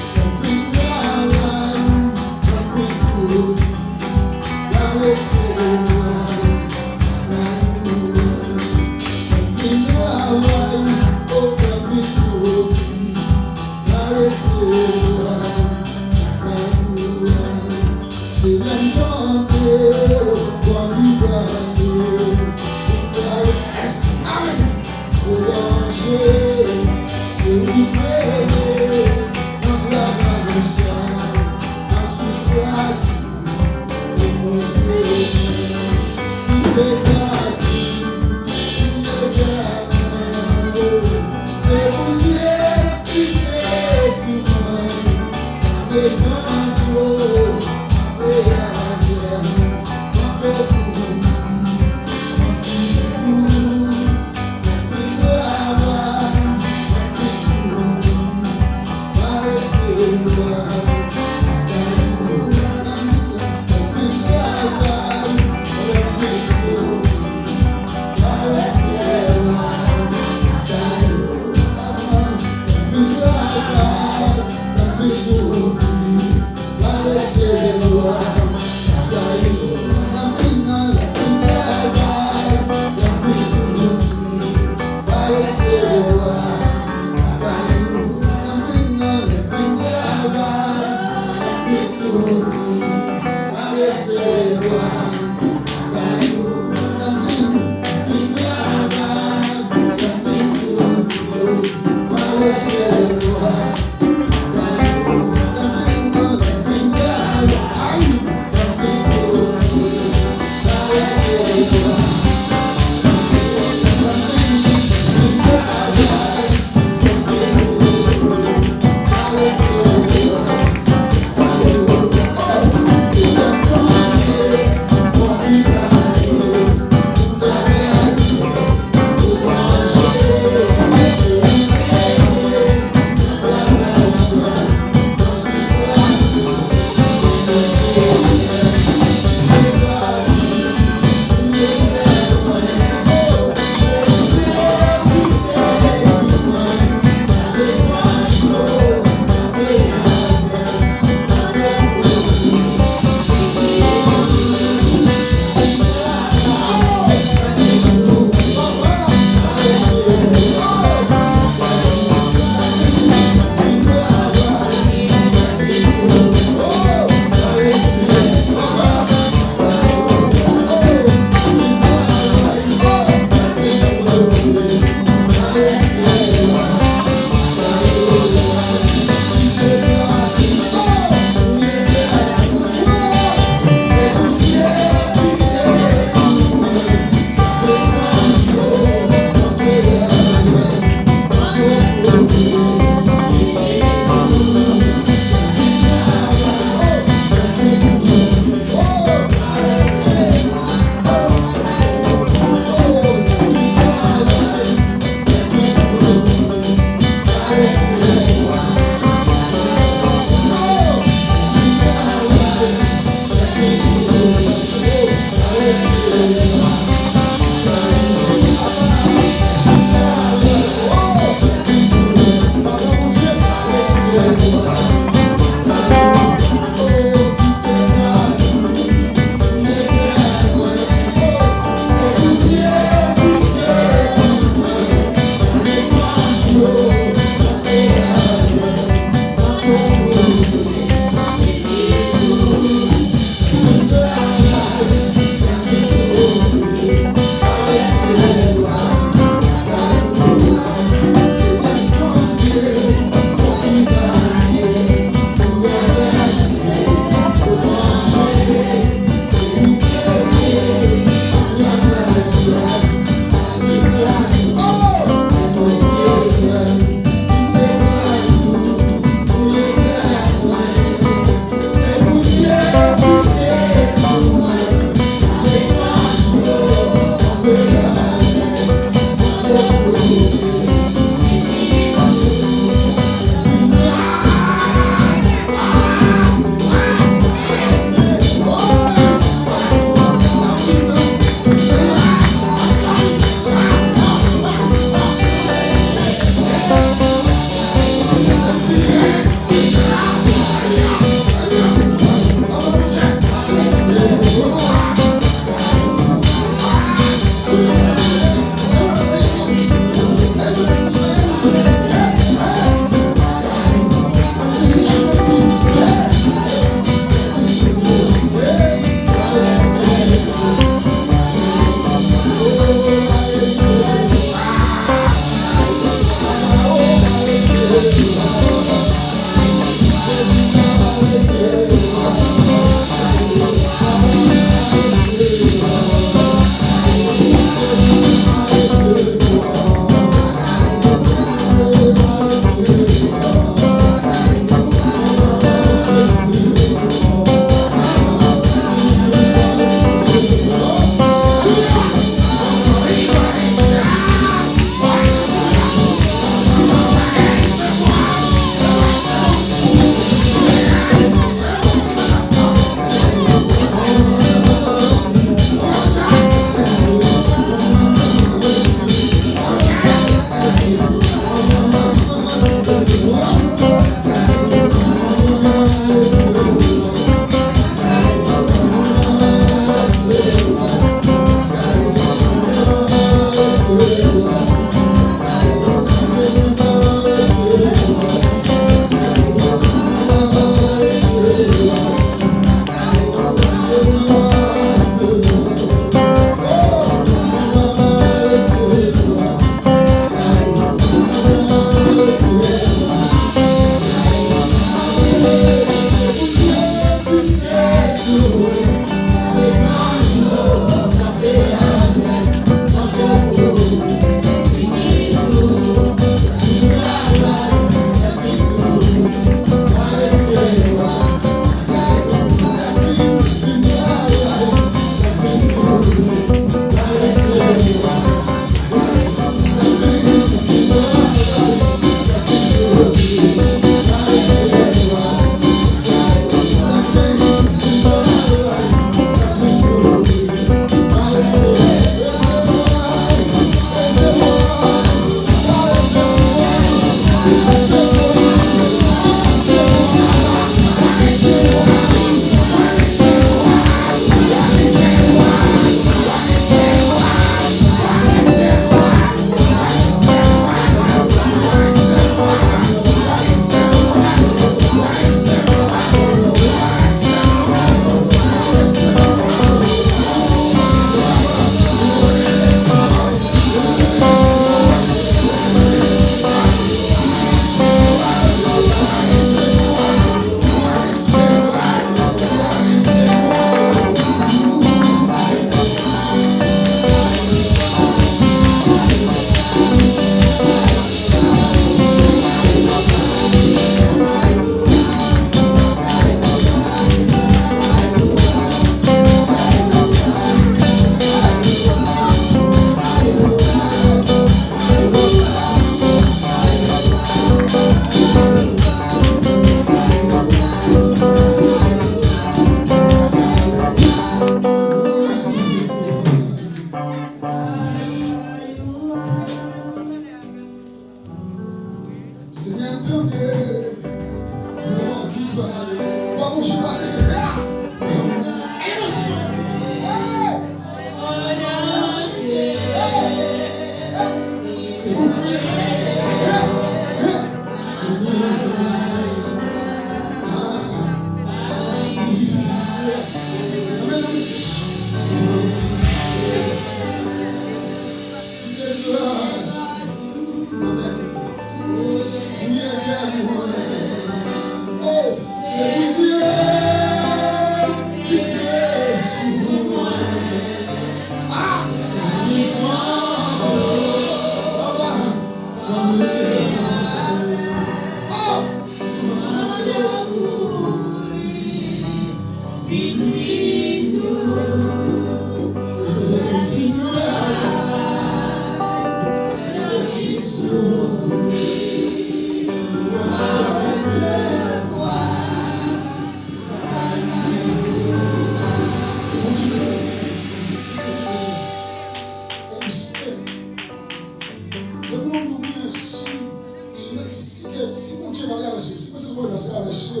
[SPEAKER 1] traverser.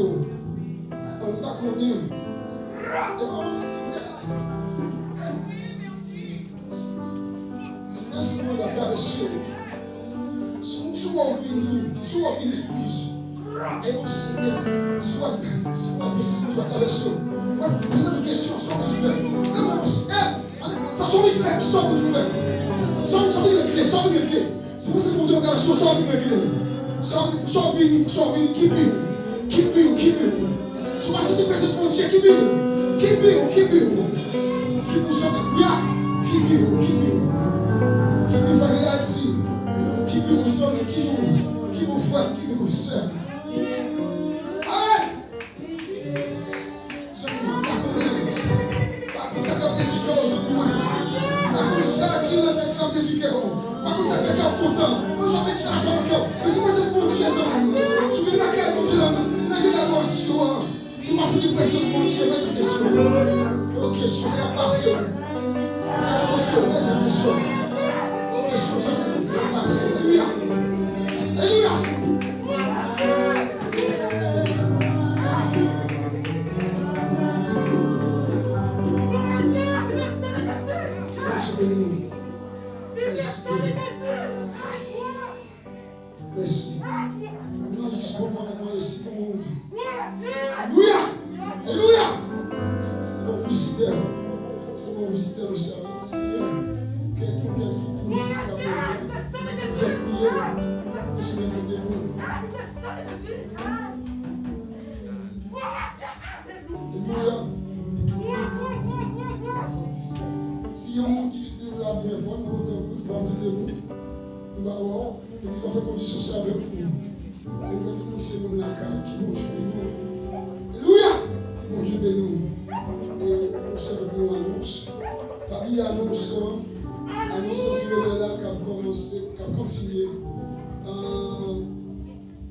[SPEAKER 1] On ne va pas connaître. C'est ce qu'on va traverser. Souvent on vient l'église. Et on se dit, soit précisément on va traverser. Posez des questions, sans vous faire. Ça sont vite fait, sans vous faire. Sans les clés, sans les clés. C'est pour ça qu'on doit traverser sans les clés. Sans venir, keep you. So I said, this is one check, keep you. Keep you something, yeah. Keep you variety. Keep you something, keep you fun, keep you self. Alright. So ça comme des chicanes, ça pour moi. Ça qui est avec ça des chicanes. Ça fait qu'un content. Ça fait qu'il a son cœur. Mais c'est quoi cette bon Dieu, ça? Je vais la caille, mon Dieu, la l'adoration. C'est parce que question de mon Dieu, mais de questions. Ok, c'est à passer. C'est à passer, mais de questions. Ok, c'est à passer. Alléluia. Alléluia. Merci. Alléluia. Alléluia. C'est mon visiteur. C'est mon visiteur au service. Seigneur, quelqu'un qui nous visite la paix. Viens prier. Nous sommes des mots. Alléluia. Si il y a un monde qui visite la paix, nous allons nous debout. Nous allons faire condition ça avec nous. Et nous c'est mon lacal qui nous joue. Alléluia! Qui nous joue nous. Et nous sommes nous annonce. Papi annonce aussi le là qui a commencé, qui a continué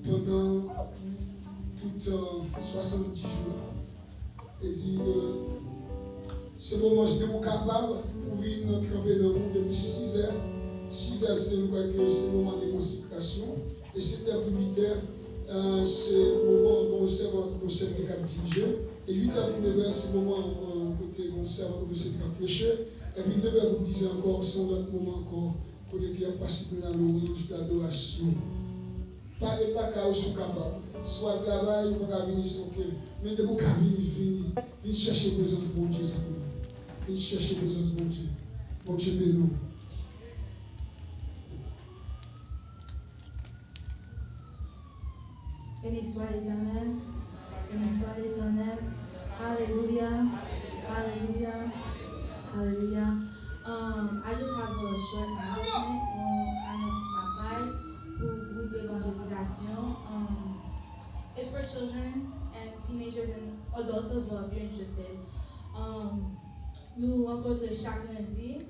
[SPEAKER 1] pendant tout 70 jours. Et dit ce moment je suis capable pour vivre notre tremper dans le monde depuis 6 heures. 6 heures, c'est le moment de consécration. Et 7 heures pour 8 heures, c'est le moment où on sert de cap dirigé. Et 8 heures pour 9 heures, c'est le moment où on sert de cap prêcher. Et puis 9 heures pour 10 heures encore, c'est notre moment encore, côté qui a passé dans la louange, l'adoration. Pas de la caille sont capables. Soit le travail, ou pas venir sur le cœur. Mais de vous venir chercher la présence de mon Dieu. Venir chercher la présence de mon Dieu. Mon Dieu, bénis-nous.
[SPEAKER 4] Béni soit l'Éternel. Béni soit l'Éternel. Alléluia. Alléluia. Alléluia. I just have a short announcement. Annonce ma part pour groupe d'évangélisation. It's for children and teenagers and adults as well if you're interested. Nous rencontrons chaque lundi.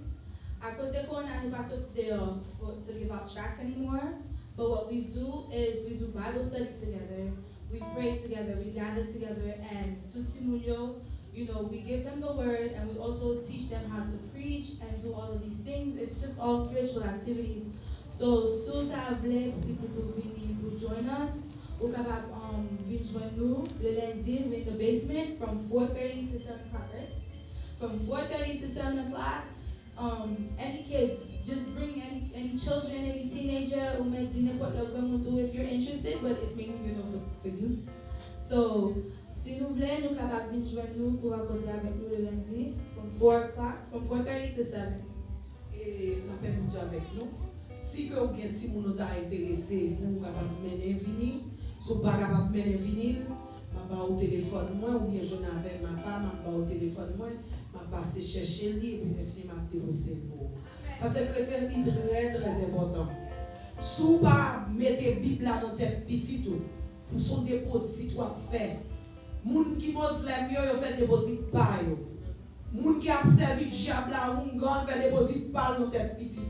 [SPEAKER 4] À cause de Corona, nous ne pas sortir to give out tracts anymore. But what we do is we do Bible study together, we pray together, we gather together, and we give them the word, and we also teach them how to preach and do all of these things. It's just all spiritual activities. So, si vous voulez pour join us, vous pouvez venir joindre nous le lundi in the basement from 4:30 to 7 o'clock, right? From 4:30 to 7 o'clock. Any kid, just bring any children, any teenager, if you're interested, but it's mainly for youth. So, si nous voulez, nous sommes capables de joindre nous pour rencontrer avec nous le lundi, from 4:30 to 7.
[SPEAKER 3] Et la paix pour Dieu avec nous. Si vous avez des gens qui sont intéressés, vous êtes capable de venir. Si vous n'êtes pas capable de venir, je vais au téléphone, ou bien je n'avais pas, je vais au téléphone, je vais passer chercher le livre et puis je vais déposer le mot. Parce que le chrétien est très très important. Si vous ne mettez la Bible dans la tête petite, pour son déposit ou faire. Les gens qui musulmans, ils font déposit par eux. Les gens qui ont servi le diable, ils font déposit par dans tête petite.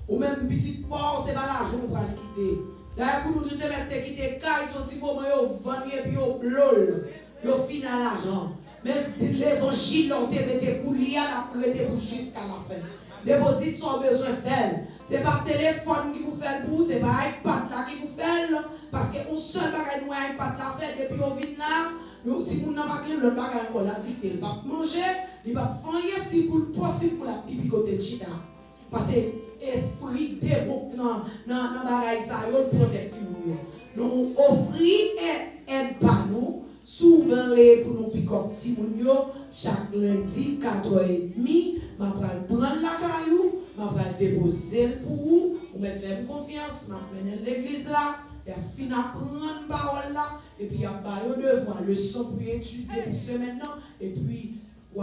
[SPEAKER 3] Ou même petite porte, c'est pas l'argent pour le quitter. D'ailleurs, pour nous te mettre quitter caille, son petit moment, ils vendent et puis ils blol. Ils finissent l'argent. Mais l'évangile, on te mette pour lier la prêter pour jusqu'à la fin. Déposit son besoin faire. C'est pas téléphone qui vous fait pour, c'est pas iPad là qui vous fait. Parce que on seul bagage nous iPad là fait depuis on vient là. Nous si nous n'a pas que le bagage encore là dit qu'il va manger, il va faire si pour possible pour la pipi côté de chita. Parce que esprit démon dans bagage ça yo protectif nous offrir aide par nous souvent pour nous pick up petit moun yo chaque lundi 4h30 m'a pral prendre la caillou m'a pral déposer pour vous mettre confiance m'a mener l'église là et fin apprendre parole là et puis a ba yo devoir leçon pour étudier pour semaine là et puis ou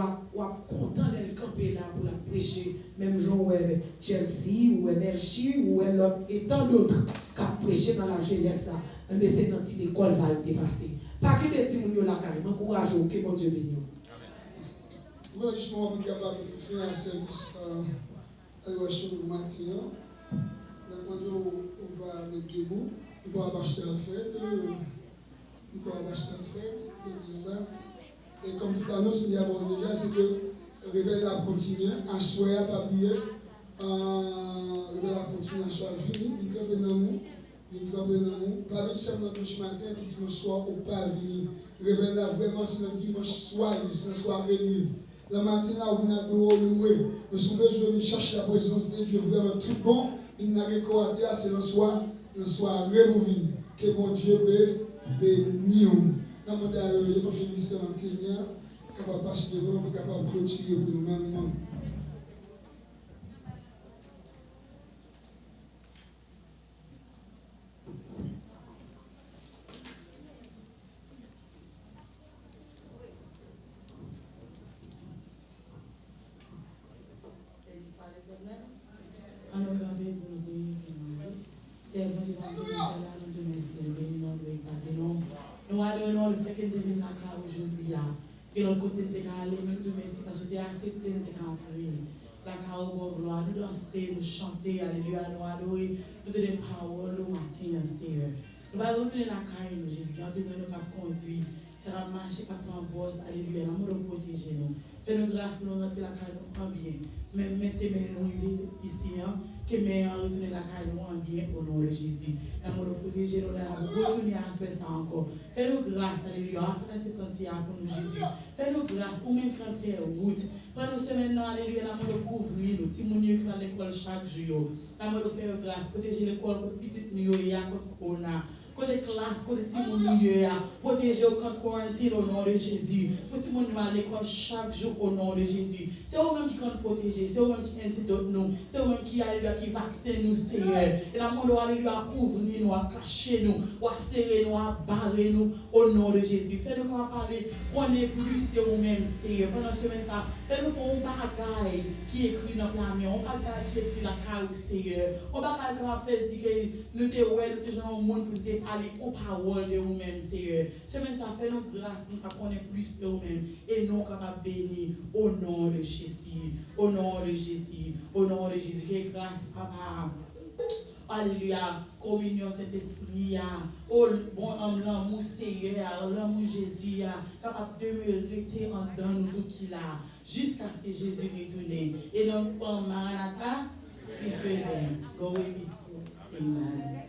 [SPEAKER 3] content d'être campé là pour la prêcher même Jean ou Chelsea ou Merchi ou l'autre et tant d'autres qui ont prêché dans la jeunesse là mais c'est dans l'école ça a été passé pas que des petits moun la caille m'encourage que bon Dieu bénisse.
[SPEAKER 1] Moi justement pour capable de faire un service à l'évaluation du matin donc on va mettre debout on va acheter la fête et comme tout à l'heure, ce qu'il y a déjà, c'est que le réveil a continué, un soir pas oublié, le réveil a continué, un soir fini, il trempe dans nous, pas vite seulement dimanche matin, puis dimanche soir, ou pas venir. Le réveil là, vraiment, c'est le dimanche soir, c'est le soir réuni. Le matin là, on a loué, nous sommes besoin de chercher la présence de Dieu, vraiment tout bon, il n'a rien qu'à dire, c'est le soir réuni. Que bon Dieu bénisse. Dans mon évangéliste en Kenya, capable de passer devant pour capable de clôturer pour nous-mêmes.
[SPEAKER 5] Nous allons le fait que nous devons la aujourd'hui. Et l'autre côté de aller, nous te remercions parce que tu as accepté de rentrer. La carrière, gloire, nous danser, nous chanter, alléluia, nous adorer, nous donner parole, nous matin, Seigneur. Nous allons retourner la carrière, Jésus, qui a donné nous cap conduire. Ça va marcher, cap en bosse, alléluia, nous allons protéger nous. Fais-nous grâce, nous rentrer la carrière, nous prend bien. Même mettez-nous ici, que mais en retourner la carrière, nous en bien au nom de Jésus. Nous allons protéger nous, nous retourner à faire ça encore. Fais-nous grâce, alléluia, c'est senti pour nous, Jésus. Fais-nous grâce, ou même quand faire route. Pendant nous semaine, alléluia, nous allons couvrir nous. Si nous sommes à l'école chaque jour, nous allons faire grâce, protéger l'école, petite nous, il y a corona. Côté classe, côté Timon, protéger au camp de quarantine au nom de Jésus. Pour Timon à l'école chaque jour au nom de Jésus. C'est eux-mêmes qui comptent protéger, c'est eux-mêmes qui antidotent nous, c'est eux-mêmes qui vaccinent nous, Seigneur. Et la monde doit couvrir nous, à cacher nous, à serrer nous, à barrer nous au nom de Jésus. Fais-nous qu'on parler, on est plus de nous-mêmes, Seigneur. Pendant ce semaine, fais-nous faire un bagaille qui écrit dans la main, un bagaille qui écrit dans la carrière, Seigneur. Un bagaille qui va faire dire que nous te ouais, nous te gens au monde pour te aller aux paroles de nous-mêmes, Seigneur. Semaine, ça fait nous grâce, nous connaissons plus de nous-mêmes et nous capables de bénir au nom de Jésus, au nom de Jésus, au nom de Jésus. Que grâce, Papa. Alléluia, communion Saint-Esprit, oh bon homme, l'amour Seigneur, l'amour Jésus, capable de me rester en dedans nous tout qu'il a, jusqu'à ce que Jésus retourne. Et donc, Maranatha, Christ revient. Go with his Amen.